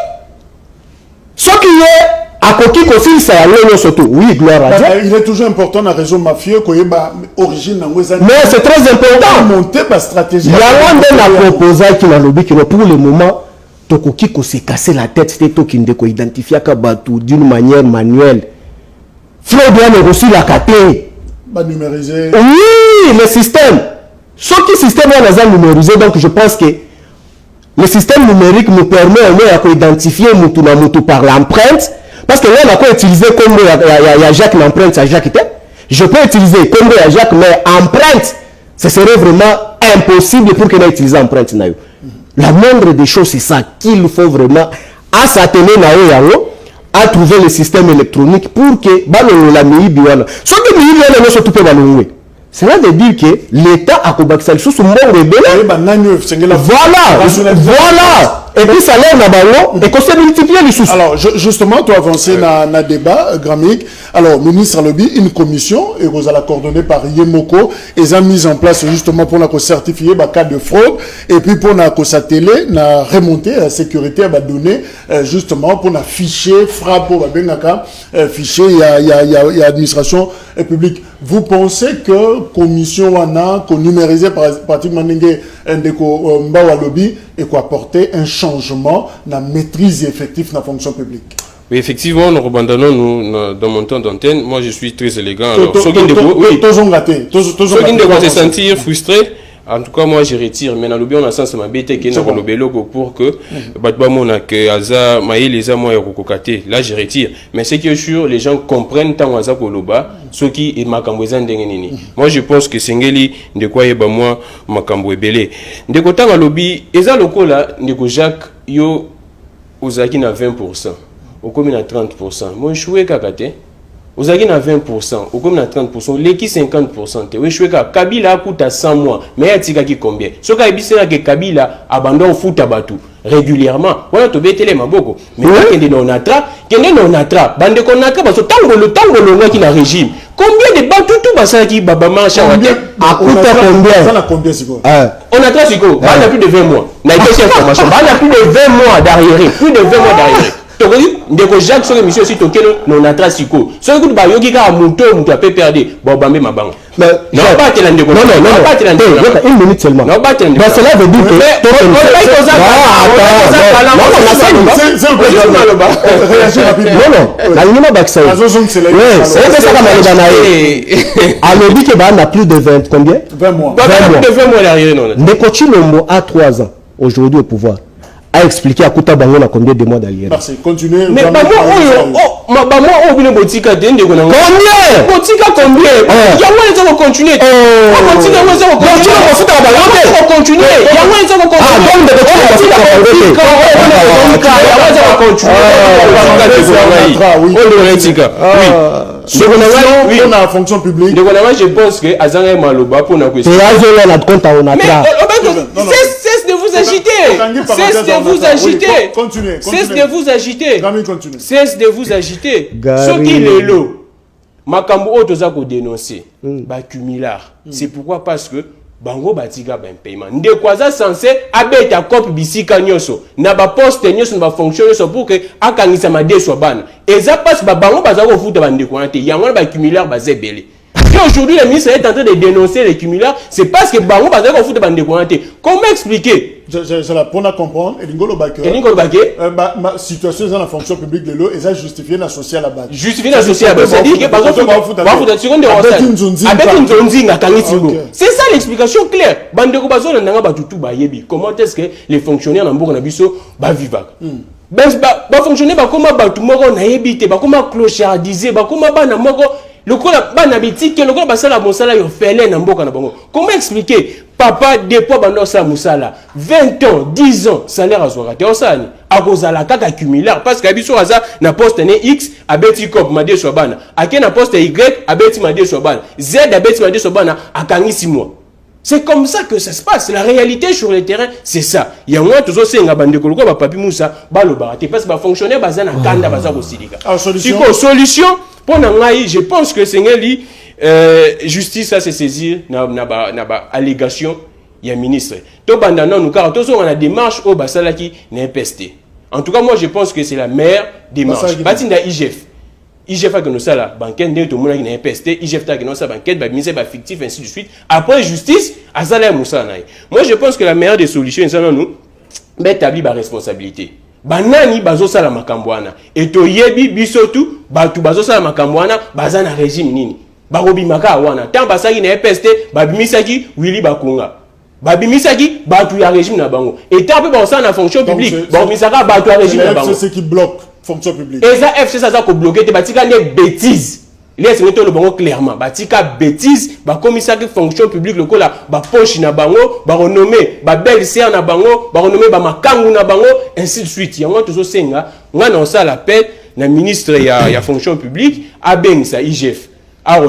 Ce qui est à Koki Kofi, c'est à l'Union surtout. Oui, gloire à Dieu. Il est toujours important dans la réseau mafieux qu'il y ait origine. Mais c'est très important. Monter ma stratégie. Il y a un proposé qui n'a lobby qui pour le moment, Tokoki ko s'est cassé la tête, c'était toi qui ne ko identifier Kabatu d'une manière manuelle. Flo doit aussi la cater. Numériser. Oui, le système. Ce qui système est numérisé, donc je pense que le système numérique nous permet d'identifier Moutou par l'empreinte. Parce que là, on a quoi utiliser comme il y a Jacques, l'empreinte, c'est Jacques. Je peux utiliser comme il y a Jacques, mais empreinte, ce serait vraiment impossible pour qu'il ait utilisé l'empreinte. La moindre des choses, c'est ça qu'il faut vraiment à s'atteler à trouver le système électronique pour que la Mihibiwana. Ce que Mihibiwana ne se trouve pas dans. Cela veut dire que l'État a combattu sous son monde rebelle. Voilà. Et puis ça l'air là-bas, et qu'on s'est multiplié les sous. Alors, justement, tu as avancé dans le débat, Gramik. Alors, ministre Lobby, une commission, et vous allez coordonner par Yemoko, et ça mise en place justement pour certifier le cas de fraude, et puis pour la télé, remonter la sécurité à donner, justement, pour la fichier, frappe, pour la fichier, il y a administration publique. Vous pensez que commission wana qu'on numérisait pratiquement un lobby et qu'on apporter un changement dans la maîtrise effective de la fonction publique? Oui, effectivement, nous abandonnons dans mon temps d'antenne. Moi, je suis très élégant. Alors, ceux qui se sentir frustrés, En tout cas, moi, je retire. Mais dans le bien, on a sens ma bête qui est dans le belogo pour que Batbamona que Aza Maïl les amours et Kokokate. Là, je retire. Mais c'est que sûr, les gens comprennent tant Aza Koloba, ce qui est Makambouezan Dengenini. Moi, je pense que Sengeli, de quoi est moi, Makamboué Belé. De côté dans lobby, Eza Loko là, Ndeko Jacques, yo, Ozaki na 20%. Au commune à 30%. Moi, je suis kakate. Vous avez 20%, au comme 30%, l'équipe 50%. Oui, je suis Kabila coûte à 100 mois, mais il y a combien? Ce qui est que Kabila abandonne au foot à Batou régulièrement. Voilà, tu veux télé maboko. Mais quand on attrape, bande qu'on attrape, parce que tant qui n'a régime. Combien de Batou tout basa qui babama chawate? À combien? Ça n'a combien c'est quoi? On a 3 siko, on a plus de 20 mois. On a été cette information, on a plus de 20 mois d'arrière, plus de 20 mois d'arrière. Ndeko Jacques sur l'émission aussi toqué non atrasiko sur écoute ba yogi ka muto a peut perdre bon bambe mabango mais non pas te l'andeko non pas te l'andeko une minute seulement non pas te l'andeko cela veut dire que non la minima baksa c'est ça comme les banaï alors dit que ba a plus de 20 combien 20 mois derrière non Ndeko Chilombo a 3 ans aujourd'hui au pouvoir a expliqué à Kouta Bango combien de mois d'alliés. Merci, continuez. Mais moi, combien botika combien il y a moyen de continuer. On a fonction publique. Je pense que Azanga Maloba pour la question. Cesse de vous agiter. Cesse de vous agiter. Cesse de vous agiter. Cesse de vous agiter. Ce qui est l'eau. Makambo otoza ko dénoncer. Ba cumular. C'est pourquoi parce que bango batika ben paiement. Ndekwaza censé abeta cop bisika nyoso. Na ba poste nyoso na ba fonction nyoso pour que akangisa ma deso bana. Et ça passe ba bango baza ko futa ba ndekwana te. Yango ba cumular ba zebele. Si aujourd'hui le ministre est en train de dénoncer les cumulars, c'est parce que bango baza ko futa ba ndekwana te. Comment expliquer? C'est la pour comprendre. Et Lingolo Baké. Ma situation dans la fonction publique de l'eau, et ça justifié la sociale à base. Justifié la sociale à base. C'est-à-dire que par exemple, c'est ça l'explication claire. Bandeko bazo na nga batutu ba yebi. Comment est-ce que les fonctionnaires na mboka na biso ba vivaka? Ba fonctionnaire ba koma batu moko na yebi te, ba koma clochardiser, ba koma bana moko lokola bana bitike lokola basala mosala yo fele na mboka na bango. Comment expliquer? Papa, depuis que ça Moussala, 20 ans, 10 ans, salaire à Zouarate, Osani, à cause de la caca accumulaire, parce qu'à Bissou Aza, n'a poste X, à Betty Cop, Madé Sobana, à Ken n'a poste Y, à Betty Madé Sobana, Z, à Betty Madé Sobana, à Kangi 6 mois. C'est comme ça que ça se passe. La réalité sur le terrain, c'est ça. Il y a moins de choses qui sont papi Moussa, balo barate, parce que va fonctionner, bazana, kanda, bazar aussi. Solution, pour Nangaï, je pense que c'est Ngeli. Justice à se saisir na allégation il y a ministre to bandana nous car tous on a démarche au basala qui n'est pesté. En tout cas moi je pense que c'est la meilleure démarche batinda IGF a que nous ça la banquette de tout le monde qui n'est pesté IGF ta que nous ça banquette ba ministre ba fictif ainsi de suite après justice azala Moussa naï. Moi je pense que la meilleure des solutions c'est nous établir ba responsabilité. Banani bazo sala makambwana et to yebi bisotu batu bazo sala makambwana bazana régime nini barobi maka wana tant basaki na EPST babimisaki Willy Bakunga babimisaki batu ya régime na bango et tant pe ba na fonction publique babimisaka batu ya régime na bango c'est ce qui bloque fonction publique et ça FC ça ko bloquer te batika les bêtises les sénétons le bango clairement batika bêtises ba komisaki fonction publique le kola ba poche na bango ba renommer ba belle sœur na bango ba renommer ba makangu na bango ainsi de suite yango tozo senga ngana on ça l'appel na ministre ya fonction publique abengisa IGF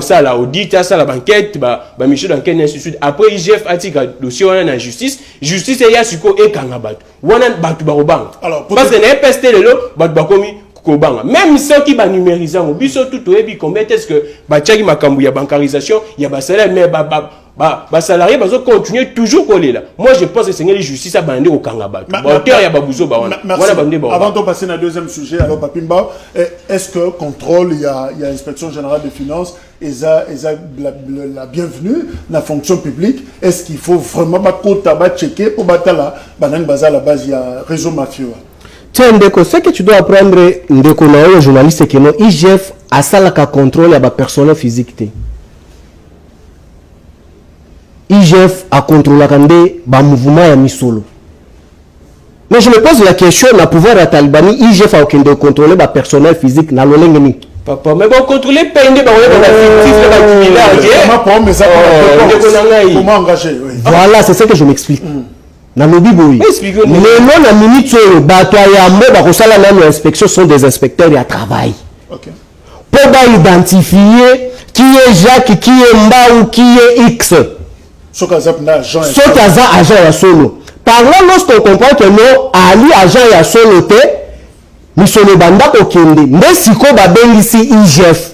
ça la audit ça la banquette monsieur d'enquête ainsi de suite après IGF atika dossier on a justice et ya siko e kanga batu wana batu ba robang parce que na PST lelo batu ba komi kobanga même ceux qui ba numériser au biso tout ebi combien est-ce que ba tchaki makambu ya bancarisation ya ba salaire mais ba salarié bazo continuer toujours coller là. Moi je pense que c'est une justice à bande au kanga batu auteur ya babuzo ba wana bande ba avant de passer à deuxième sujet alors Papimba est-ce que contrôle il y a inspection générale des finances et ça la bienvenue la fonction publique est-ce qu'il faut vraiment ba kota ba checker pour batala banane baza la base il y a réseau mafieux. Tiens Ndeko, ce que tu dois apprendre Ndeko na yo journaliste que non IGF a ça la contrôle ya ba personnel physique. IGF a contrôlé le mouvement ya misolo. Mais je me pose la question, na pouvoir à Talibani, IGF a contrôlé le personnel physique na lolengeni. Papa, mais bon, contrôler peine comment engager? Voilà, c'est ce que je m'explique. Na lobiboui. Mais non, na minute bato ya mbo ba kosala na inspection sont des inspecteurs à travail. OK. Pour identifier qui est Jacques, qui est Mba ou qui est X. Sokaza agent ya solo. Par là, lorsqu'on comprend que non, Ali agent ya solo te, misolo banda kokende. Mais si ko ba bengisi IGF.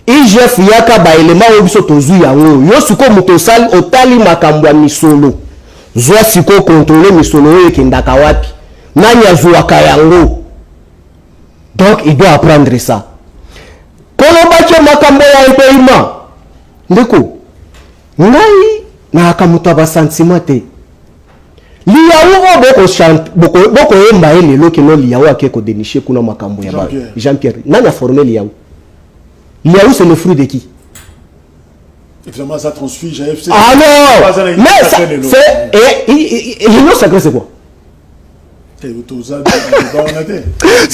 IGF yaka ba élément obiso tozu yango. Yo siko mutosali otali makambo ya misolo. Zwa siko contrôler misolo ye kendaka wapi. Nani azuaka yango. Donc il doit apprendre ça. Kolobaki makambo ya mpema. Ndeko. Ngai na akamuta ba sentiment te. Liawo boko yemba ele loke no liawo akeko dénicher kuna makambo ya ba. Jean-Pierre. Nani a formé liawo? Liawo c'est le fruit de qui? Évidemment ça transfige à FC. Ah non. Mais ça c'est l'union sacrée c'est quoi? C'est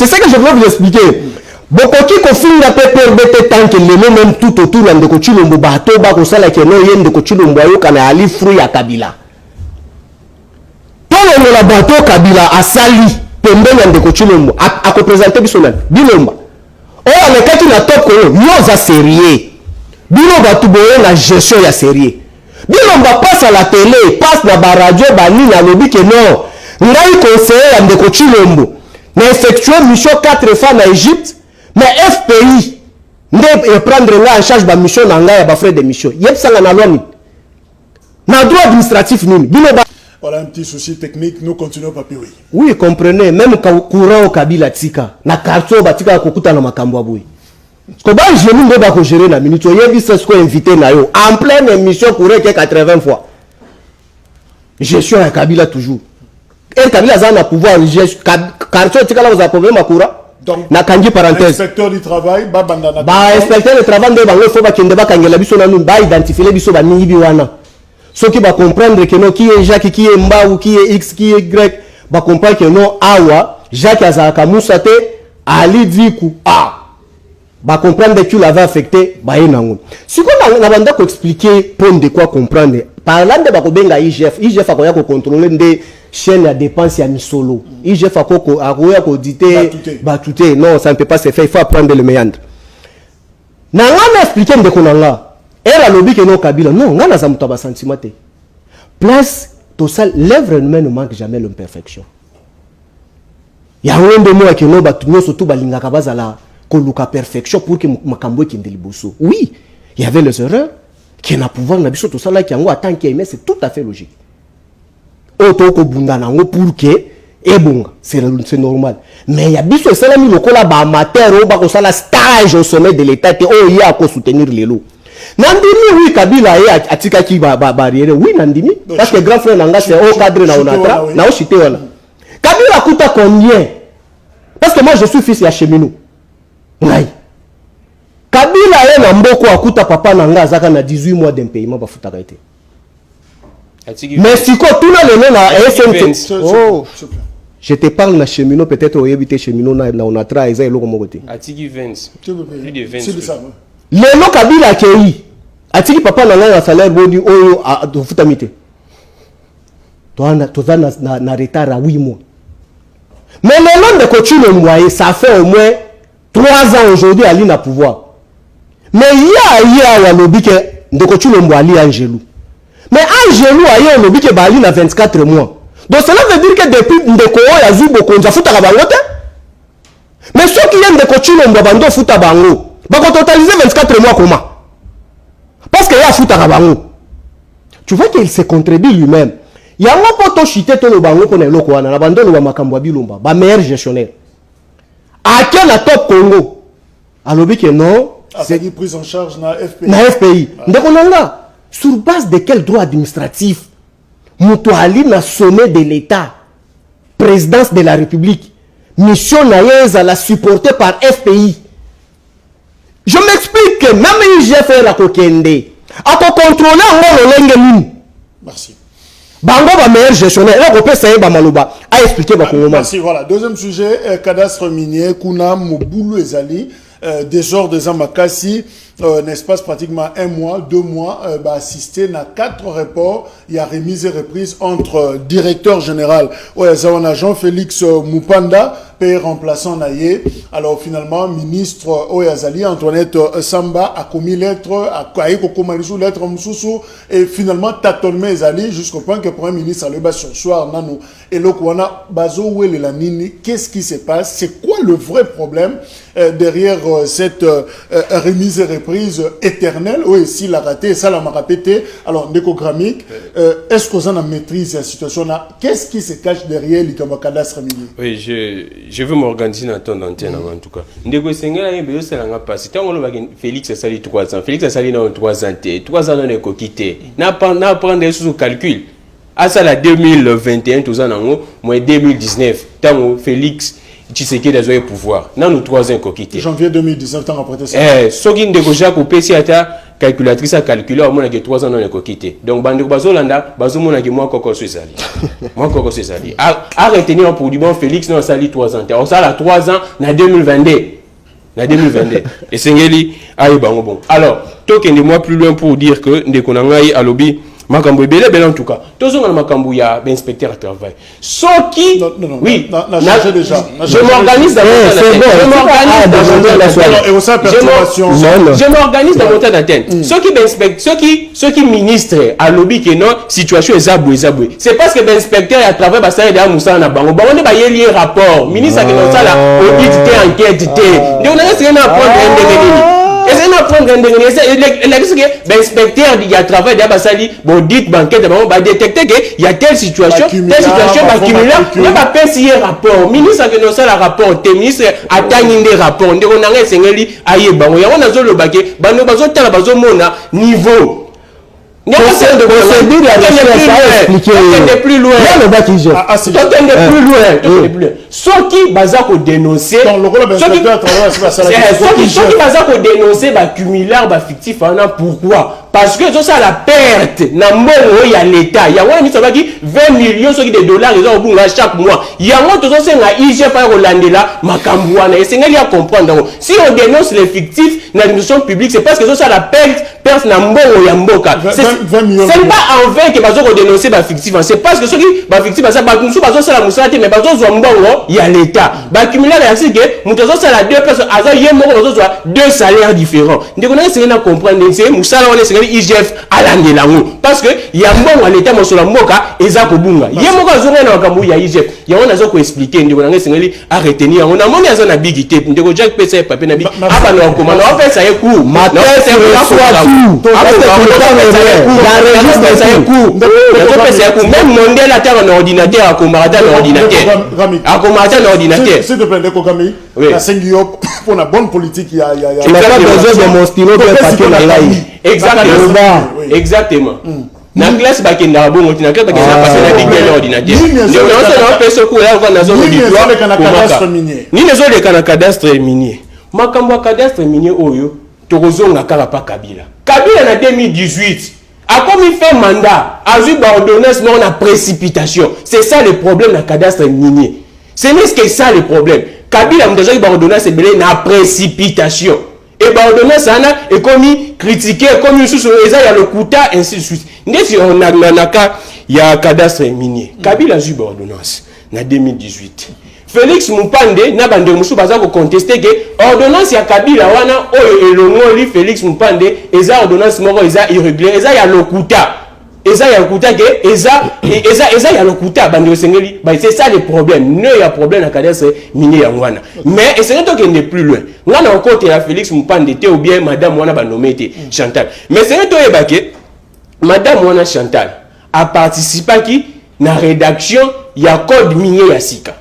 ça que je veux vous expliquer. Bokoki kofinga pepe bete tanke lelo même tout autour de ndeko chilombo bato ba kosala ke no yende ko chilombo ayoka na ali fruit ya Kabila. Tolo la bato Kabila asali pembeni ya ndeko chilombo a ko présenter bisonal bilomba. O le kati na top ko yo za sérieux. Bilomba tuboye na gestion ya sérieux. Bilomba passe à la télé, passe na ba radio ba ni na lobi ke non. Ngai conseiller ya ndeko chilombo na effectuer mission 4 fois na Égypte. Mais FPI, ne prendre en charge la mission nanga ba frais de mission. Yep sanga na loi ni. Na droit administratif ni. Voilà un petit souci technique, nous continuons papier oui. Oui, comprenez, même courant au Kabila tika, na quartier batika kokuta na makambo aboui. Ko ba je ni ba ko gérer na minute, yebi c'est ce qu'on invité na yo. En pleine émission courait que 80 fois. Gestion à Kabila toujours. Et Kabila za na pouvoir gestion quartier tika la za problème makura. Donc, na kangi parenthèse. Inspecteur du travail, inspecteur du travail, il faut que identifier biso ba mingi wana. Ceux qui va comprendre que non qui est Jacques, qui est Mba ou qui est X, qui est Y, va comprendre que non awa Jacques azaka musate Ali Viku va comprendre que tu l'avais affecté ba enango. Si qu'on a banda ko expliquer pour de quoi comprendre. Par là de ba ko benga IGF a ko contrôler des chaîne à dépenses à misolo. IGF a ko auditer batouté. Non, ça ne peut pas se faire, il faut apprendre le méandre. Nanga expliquer de konanga. Elle a lobby que non Kabila. Non, ngana za mutaba sentiment te. Place tout ça, l'œuvre humaine ne manque jamais l'imperfection. Ya wende mo ke no batunyo surtout balinga kabazala koluka perfection pour que makambo kende liboso. Oui, il y avait les erreurs qui n'a pouvoir na biso tout ça là qui en tant qu'il c'est tout à fait logique. Otoko bunda nango pour que ebonga c'est normal mais il y a biso sala mi lokola ba amateur o ba ko sala stage au sommet de l'état te o ya ko soutenir lelo nandimi oui Kabila e atika ki ba barrière oui nandimi parce que grand frère nanga c'est au cadre na onatra na o chité wana Kabila kuta combien parce que moi je suis fils ya cheminot ngai Kabila e na mboko akuta papa nanga azaka na 18 mois d'impayement ba futaka été. Mais si quoi tout le monde a SNT. Oh, je te parle de cheminot peut-être au éviter cheminot na onatra eza eloko mokote. Atiki 20. Plus de 20. C'est ça. Le no Kabila kei. Atiki papa na nga salaire bodi oyo do futamite. Toza na retard à 8 mois. Mais le nom de Kochilo Mwaye ça fait au moins 3 ans aujourd'hui à l'ina pouvoir. Mais il y a lobby que de Kochilo Mwaye Angelou. Mais Angelou a eu lobby que Bali na 24 mois. Donc cela veut dire que depuis Ndeko ya Zubo Konza futa kabangote. Mais ceux qui viennent de Kochilo Mbabando futa bango, va totaliser 24 mois comment? Parce qu'il y a futa kabango. Tu vois qu'il se contredit lui-même. Il y a un peu de chité to le bango pour les locaux. On a abandonné le Makambwa Bilomba, ba meilleur gestionnaire. À quel la top Congo? À lobby que non. C'est une prise en charge na FPI. Na FPI. Donc on a là. Sur base de quel droit administratif Moutouali na sommet de l'État, présidence de la République, mission naïeuse à la supportée par FPI. Je m'explique que même IGF la kokende, à contrôler en l'engue Merci. Bango va meilleur gestionnaire. Là, on peut essayer Bamaloba à expliquer Bakongoma. Merci, voilà. Deuxième sujet, cadastre minier, Kuna Moboulou Ezali, désordre des Amakasi, n'espace pratiquement 1 mois, 2 mois, assisté à 4 reports. Il y a remise et reprise entre directeur général, Jean-Félix Mupanda, père remplaçant Naye. Alors finalement, ministre Oyazali, Antoinette Samba, a commis lettre, a commis lettre Moussoussou, et finalement, Tatolme Ezali, jusqu'au point que le Premier ministre a le bas sur soir, Nano, et le Kouana, Bazo Ouele Lanini, qu'est-ce qui se passe? C'est quoi le vrai problème derrière cette remise et reprise éternelle? Oui, s'il a raté, ça l'a répété. Alors, Ndekogramique, est-ce qu'on a maîtrise de la situation-là? Qu'est-ce qui se cache derrière les cadastres miniers? Oui, je veux m'organiser dans ton antenne en tout cas. Ndeko Senga, c'est la passe. Tant que Félix a sali 3 ans, Félix a sali dans 3 ans, 3 ans on est quitté. N'a prendre sous calcul. À ça la 2021, tout ça en moins 2019, tant que Félix Tshisekedi a joué pouvoir. Nous 3 ans quitté. Janvier 2019, tant après ça. Ce qui ndeko Jacques au PC ata calculatrice à calculer au moins que 3 ans on est quitté. Donc bandeko bazolanda, bazomona que moi koko c'est sali. Moi koko c'est sali. À retenir pour du bon Félix non sali 3 ans. On ça la 3 ans na 2022. Na 2022. Et Sengeli aïe bon. Alors, tokende moi plus loin pour dire que ndeko nangai à lobby Makambo ebele bel en tout cas. Tous on a makambo ya inspecteur à travail. Soki oui, je m'organise dans mon je m'organise dans mon temps d'antenne. Ceux qui ministre à lobby que non situation est zaboué. C'est parce que l'inspecteur à travail ba ça de Moussa na bango. On est ba lié rapport. Ministre que dans ça là audit enquête té. Donc on a essayé de prendre et c'est une prendre l'inspecteur il y a travail d'abasali bon dit banquette va détecter que il y a telle situation va accumuler on va payer rapport ministre que non ça la rapport ministre atteindre des rapports ndeko nanga sengeli ayeba on a zo le baquet bano bazo tala bazo mona niveau plus loin. Ceux qui basent pour dénoncer, dénoncer, cumular, fictif, pourquoi? Parce que ça la perte, il y a l'État. Il y a 20 millions de dollars chaque mois. Il y a un IGF à Rolandela, Macambouana. Et c'est à comprendre. Si on dénonce les fictifs dans l'administration publique, c'est parce que ça la perte c'est pas en vain que bazo dénoncer ba fictif, c'est parce que ceux qui ba fictif ça ba kunsu bazo sala musati mais bazo zombongo il y a l'état ba cumuler ainsi que mutozo sala 2 personnes aza yemo bazo zo 2 salaires différents ndeko na c'est na comprendre c'est musala on est IGF alandela ngo parce que il y a mbongo à l'état mosola mboka eza kobunga yemo bazo na kambu ya IGF ya on azo ko expliquer ndeko na c'est à retenir on a moni aza na big tape ndeko Jack PC papier na big aba na commande on fait ça coup matin même mondial à terre en ordinateur à combattre l'ordinateur s'il te plaît de Kogami la Sengio pour la bonne politique il y a pas besoin de mon stylo exactement na classe bakenda bon na classe bakenda passer na big ordinateur on fait ce coup là on a zone ni les autres de cadastre minier makambo cadastre minier oyo tokozonga kala pa Kabila en 2018 a comme il fait mandat a vu ordonnance mais on a précipitation. C'est ça le problème dans le cadastre minier. Ce n'est que ça le problème. Kabila a déjà eu ordonnance et na précipitation. Et ordonnance est comme critiqué comme il y a le quota ainsi de suite. On a il y a cadastre minier. Kabila a eu ordonnance en 2018. Félix Mupande na bande musu baza ko contester que ordonnance ya Kabila wana oyo elongoli Félix Mupande eza ordonnance moko eza irrégulier eza ya lokuta que eza ya lokuta bande sengeli ba c'est ça le problème ne ya problème na cadastre minier ya wana mais et c'est que n'est plus loin ngana au côté ya Félix Mupande te ou bien madame wana ba nommé Chantal mais c'est to ebake madame wana Chantal a participé qui na rédaction ya code minier ya sika.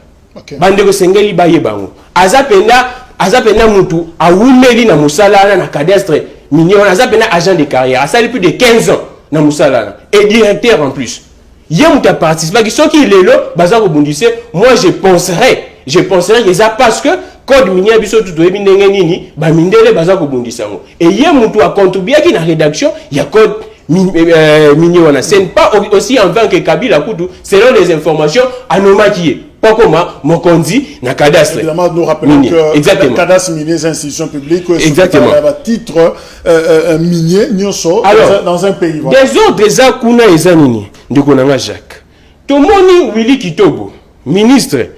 Bandeko sengeli baye bango azapenda mutu awumeli na musala na cadastre minier on azapenda agent de carrière a sali plus de 15 ans na musala et directeur en plus yé mutu a participé qui sont qui lelo baza ko bundise moi je penserais que ça parce que code minier biso tout ebi ndenge nini ba mindele baza ko bundisa ngo et yé mutu a contribué qui na rédaction ya code minier wana. Ce n'est pas aussi en vain que Kabila Koudou, selon les informations, Anomaki. Pas comme Mokondi, na cadastre. Évidemment, nous rappelons que exactement. Cadastre minier, c'est une institution publique. Exactement. Titre minier, dans un pays. Voilà. Des autres, des Akuna et Zanini, de Konanga Jacques. Tomoni Willy Kitobo, ministre,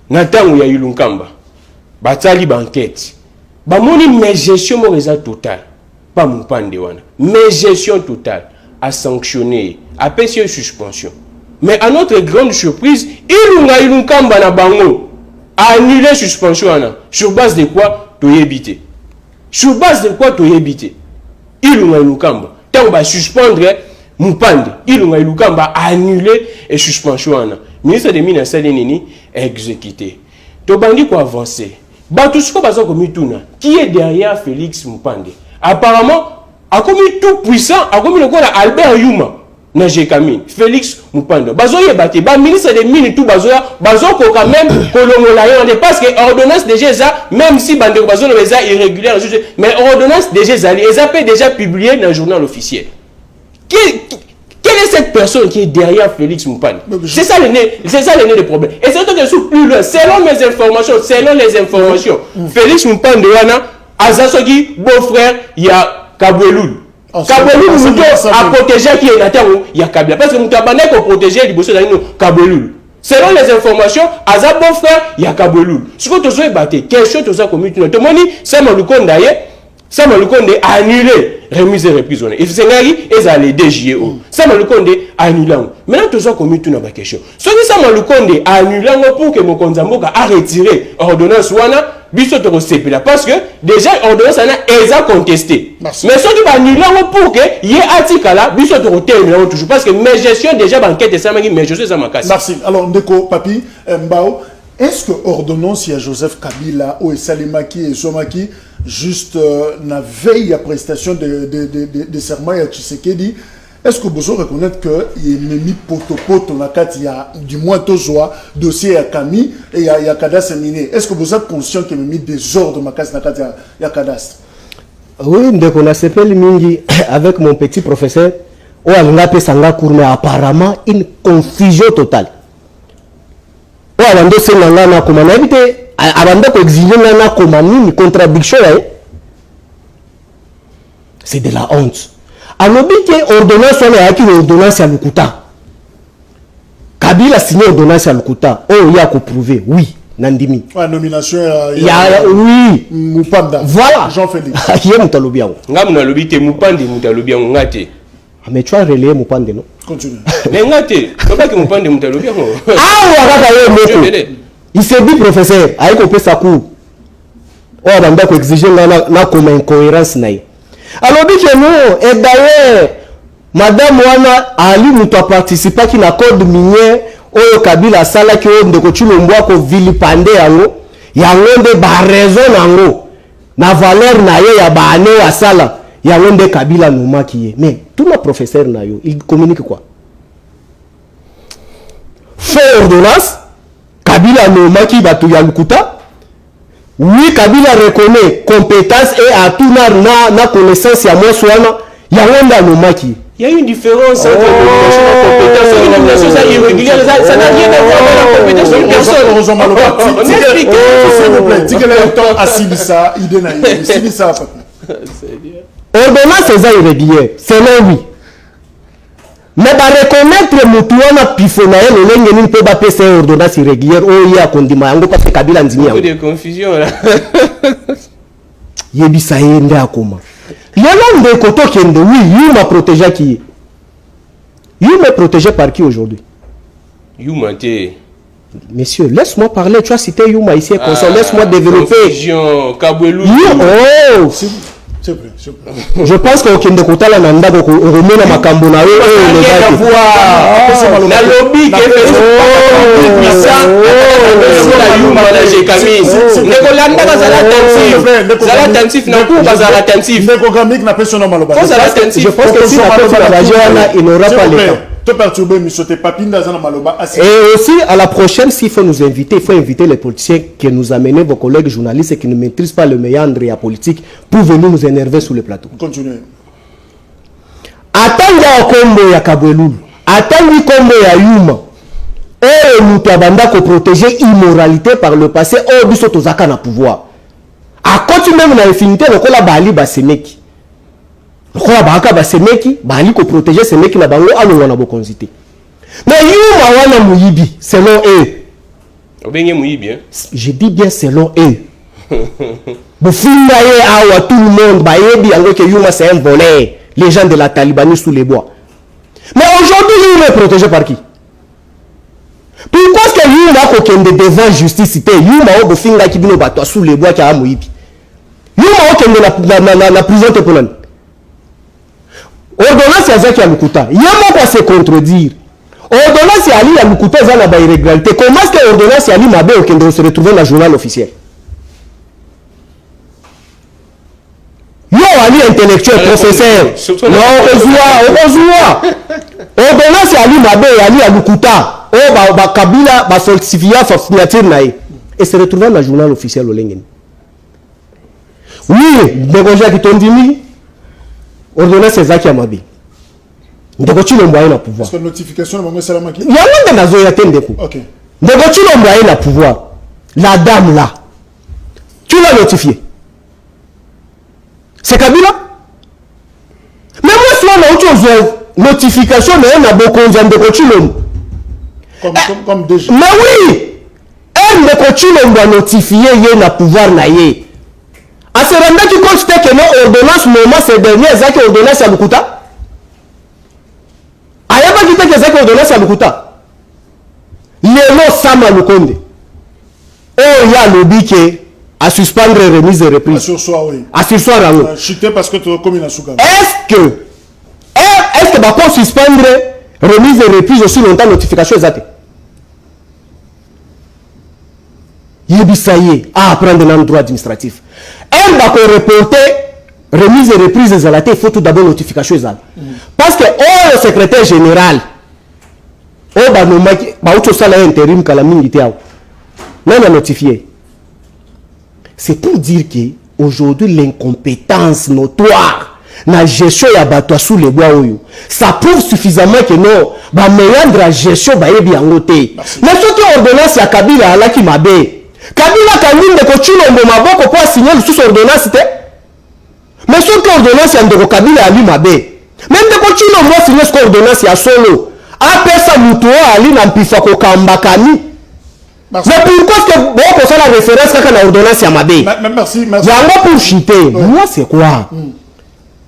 Nathan ya Yulunkamba, Batali Banquette. Bamoni, mais gestion moreza totale. Pas mon pandewana. Mais gestion totale. À sanctionner, à payer suspension. Mais à notre grande surprise, Ilunkamba na bango a annulé suspension sur base de quoi tu éviter. Sur base de quoi tu éviter. Ilunkamba. Tant va suspendre Mupande. Ilunkamba a annulé et suspension ministre des Mines Salenini exécuté. Tobandi ko avancer. Batusko bazo komituna. Qui est derrière Félix Mupande? Apparemment, a commis tout puissant, a commis le quoi Albert Yuma. Nage Kamine, Félix Mupando. Bazoye bate, ba ministre des Mines tout bazoya, bazoko quand même kolongolayon parce que ordonnance déjà ça, même si bande bazo le visa irrégulière, mais ordonnance déjà ça, les appels déjà publiés dans le journal officiel. Quelle est cette personne qui est derrière Félix Mupando? C'est ça le nez des problèmes. Et c'est d'autres choses plus loin. Selon les informations, Félix Mupando wana azasogi beau-frère il y a Kabweloul. Kabweloul a protégé qui est la terre, il y a Kabila. Parce que nous avons protégé les bosses de Kabweloul. Selon les informations, à sa bon frère, il y a Kabweloul. Ce que tu as battu, question de ça comme tu as dit, ça m'a a annulé remise et reprisonnée. Et c'est les DGO. Ça m'a annulé. Maintenant, tu as comme tu as dit question. Ce que ça m'a annulé pour que mon Konzamboka a retiré l'ordonnance parce que déjà l'ordonnance a contesté. Mais ce qui va annuler pour que il y ait article là, toujours parce que mes gestions déjà banquette et ça m'a dit mais je suis à ma casse. Merci. Alors Ndeko Papi Mbao, est-ce que ordonnance il y a Joseph Kabila ou Salimaki et Somaki juste la veille à prestation de serment à Tshisekedi? Est-ce que vous reconnaître qu'il m'a mis poto na carte, il y a du moins tozoa dossier à Kami et il y a cadastre miné. Est-ce que vous êtes conscient qu'il m'a mis des ordres na carte il y a cadastre? Oui, donc on a s'appelé Mingi avec mon petit professeur. On a appelé Sanga Kour, mais apparemment une confusion totale. On a demandé ce nanga comme on a évité, avant de exiger nanga comme une contradiction. C'est de la honte. Alors, ordonnance, on a acquis l'ordonnance à Lukuta. Kabila a signé l'ordonnance à Lukuta. Oh, il y a qu'à prouver. Oui, Nandimi. La nomination, il y a. Oui. Moupanda. Voilà. Jean-Félix. Il y a Moutalobian. Ngamna lobite Moupandi Moutalobian ngate. Mais tu as relayé Moupandi, non? Continue. Mais ngate, comment que Moupandi Moutalobian? Ah, il s'est dit, professeur, avec un peu sa cour. Oh, on a exigé comme incohérence. Alors, dit que non, et d'ailleurs, Madame Wana Ali nous a participé à un code minier au Kabila Sala qui est de Kochulomboa ko vilipande yango, yango de ba raison yango, na valeur na ye ya ba ane ya Sala, yango de Kabila Nouma qui est. Mais tout le professeur na yo, il communique quoi? Fait ordonnance, Kabila Nouma qui va tout Yalukuta. Oui, Kabila reconnaît compétence et à tout na connaissance ya moi soana ya wanda no maki. Il y a une différence entre nomination et compétence. Une nomination ça irrégulière, ça n'a rien à voir avec la compétence d'une personne. On explique. S'il vous plaît, dis que le temps à Sibissa, idée na Sibissa. Ordonnance c'est irrégulière, c'est non oui. Mais ba reconnaître mutuana pifona ele ngeni ne peut pas passer ordonnance irrégulière o ya kondima yango parce que Kabila ndimi yango. Il y a de confusion là. Yebisa yende akoma. L'homme de Koto Kende, oui, il m'a protégé qui? Il m'a protégé par qui aujourd'hui? Yuma te. Monsieur, laisse-moi parler, tu as cité Yuma ici, laisse-moi développer. Kabweloul. Oh, je pense qu'au Kende Kota la nanda on remet la makambo na eux la lobby qui est puissant la Yuma na Jekami ne kolanda zala tensif na ku bazala tensif ne programmique na personne maloba je pense que si la personne va jouer il n'aura pas le temps. Et aussi, à la prochaine, s'il faut nous inviter, il faut inviter les politiciens qui nous amènent, vos collègues journalistes et qui ne maîtrisent pas le méandre et la politique pour venir nous énerver sur le plateau. Continuez. À atanga kombo ya Kabwelulu atangi kombo ya Yuma et nous abanda ko protéger immoralité par le passé au biso tozaka na pouvoir a continue même na infinité lokola bali basemeki lokola baka basemeki bali ko protéger semeki na bango alonga na bokonzité mais Yuma wana muyibi selon eux obenge muyibi hein je dis bien selon eux Bofinga ye awa tout le monde bayebi yango que Yuma c'est un voleur les gens de la Talibanie sous les bois mais aujourd'hui Yuma est protégé par qui? Pourquoi est-ce que Yuma a kokende devant justice Yuma a bofinga ki bino bato sous les bois ki a moyibi Yuma a kokende na prison te ponani ordonnance ya Zaki ya Lukuta yemo kwa se contredire ordonnance ya Ali ya Lukuta za na ba irrégularité comment est-ce que ordonnance ya Ali mabe okende se retrouver dans le journal officiel yo Ali intellectuel professeur non ozoa ordonnance ya Ali mabe Ali ya Lukuta ba Kabila ba falsifier sa signature nae et se retrouver dans le journal officiel olengeni oui Ndegoja kitondimi ordonnance Zaki Amabi ndeko chilombo aye na pouvoir parce que notification na salama ki ya wanda nazo ya tendeko OK ndeko chilombo aye na pouvoir la dame là tu l'as notifié c'est Kabila mais moi soit na autre chose notification na bokonza ndeko chilombo comme déjà mais oui elle ndeko chilombo a notifié ye na pouvoir na ye a se rendre qui constate que non ordonnance moment ces derniers Zaki ordonnance à Lukuta ayaba qui te Zaki ordonnance à Lukuta lelo sama Lukonde oh ya lobike à suspendre remise et reprise sur soi oui à sur soi rango chuter parce que tu comme une souka est-ce que ba ko suspendre remise et reprise aussi longtemps notification ezate yebisaye à prendre un droit administratif elle va reporter remise et reprise des alatés il faut tout d'abord notification ezala parce que le secrétaire général ba nomaki ba auto sala intérim kala mingi te aw n'a notifié c'est pour dire que aujourd'hui l'incompétence notoire na gestion ya bato sous les bois oyo ça prouve suffisamment que non ba meandre la gestion ba yebi yango te mais surtout ordonnance ya Kabila alaki mabe Kabila kaninde ko chilombo maboko pour signer sous ordonnance te mais surtout ordonnance ya ndeko Kabila ali mabe même de ko chilombo signer sous ordonnance ya solo apesa muto ali na mpifa ko kamba kani mais pourquoi est-ce que boko ça la référence kaka na ordonnance ya mabe merci yango pour chiter moi c'est quoi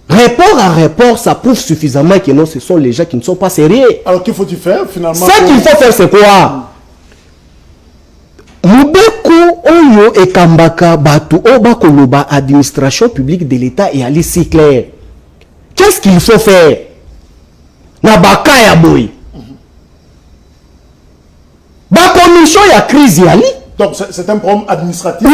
rapport à rapport ça prouve suffisamment que non ce sont les gens qui ne sont pas sérieux alors qu'il faut-il faire finalement ce qu'il faut faire c'est quoi Mubeko oyo ekambaka batu oba koloba administration publique de l'État et ali si clair. Qu'est-ce qu'il faut faire? Na baka ya boy. Ba commission ya crise ali. Donc c'est un problème administratif,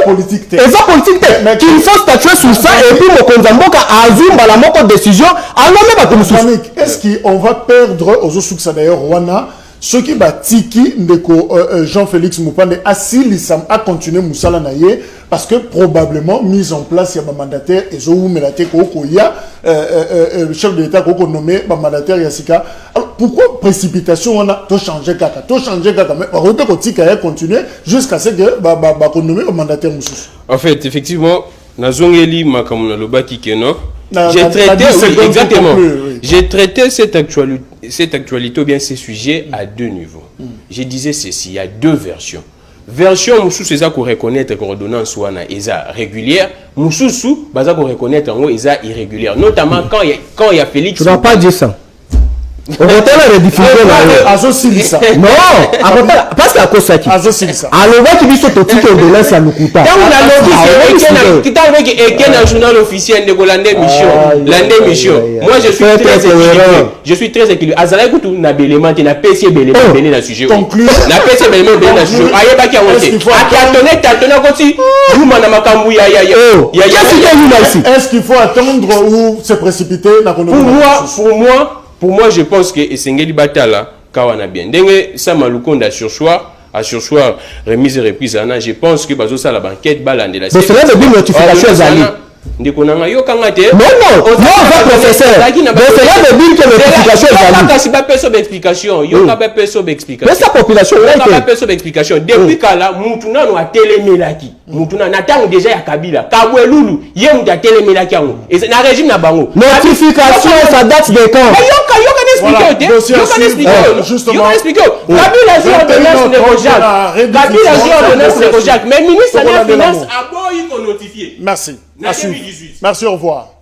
politique. Et ça politique mais qu'il faut statuer sur ça et puis mokonzamboka azumba la moko décision alors même ba commission. Est-ce qu'on va perdre aux succès d'ailleurs Rwanda ce qui batiki ndeko Jean-Félix Mupande a continué musala naye parce que probablement mise en place il y a un mandataire et zo melate ko ya le chef de l'État ko nommé ba mandataire Yassika. Alors pourquoi précipitation on a tout changé mais on ko tika continuer jusqu'à ce que ba ko nommé ba mandataire mususu. En fait effectivement nazongeli makamuna lobaki keno j'ai traité exactement j'ai traité cette actualité ou bien ces sujets à deux niveaux. Je disais ceci, il y a deux versions. Version mususu eza ko reconnaître que ordonnance wana eza régulière, mususu baza ko reconnaître ngo eza irrégulière, notamment quand il y a Félix. Tu n'as pas dit ça. On va la rediffusion là. Azosilisa. Non, parce que à cause ça qui. Azosilisa. Alors va qui dit ce petit ordonnance à Lukuta. Quand on a lobby c'est qui avec un journal officiel de Landé Mission. Moi je suis très équilibré. Je suis très équilibré. Azala kutu na belément na PC belément belé na sujet. Conclure. Na PC belément belé na sujet. Ayeba ki awote. Atone koti. Yuma na makambu ya. Est-ce qu'il faut attendre ou se précipiter na Pour moi, je pense que Esengeli Batala, Kawana bien. Denge Sama Lukonda à sursoir, remise et reprise, je pense que Bazo ça la banquette balande la. Mais cela veut dire notification Zali. Ndekonanga yo kangate. Non, professeur. Donc cela veut dire que l'explication est valide. Kasi ba peso d'explication. Yo ka ba peso d'explication. Mais sa population là ka ba peso d'explication. Depuis kala mutuna no atelemelaki. Mutuna na tango déjà ya Kabila. Kabwelulu ye mutu atelemelaki yango. Et na régime na bango. Notification ça date de quand? Mais yo ka expliquer. Justement. Kabila joue ordonnance négoziable. Kabila joue ordonnance négoziable. Mais ministre de la finance a beau y notifier. Merci. Merci, au revoir.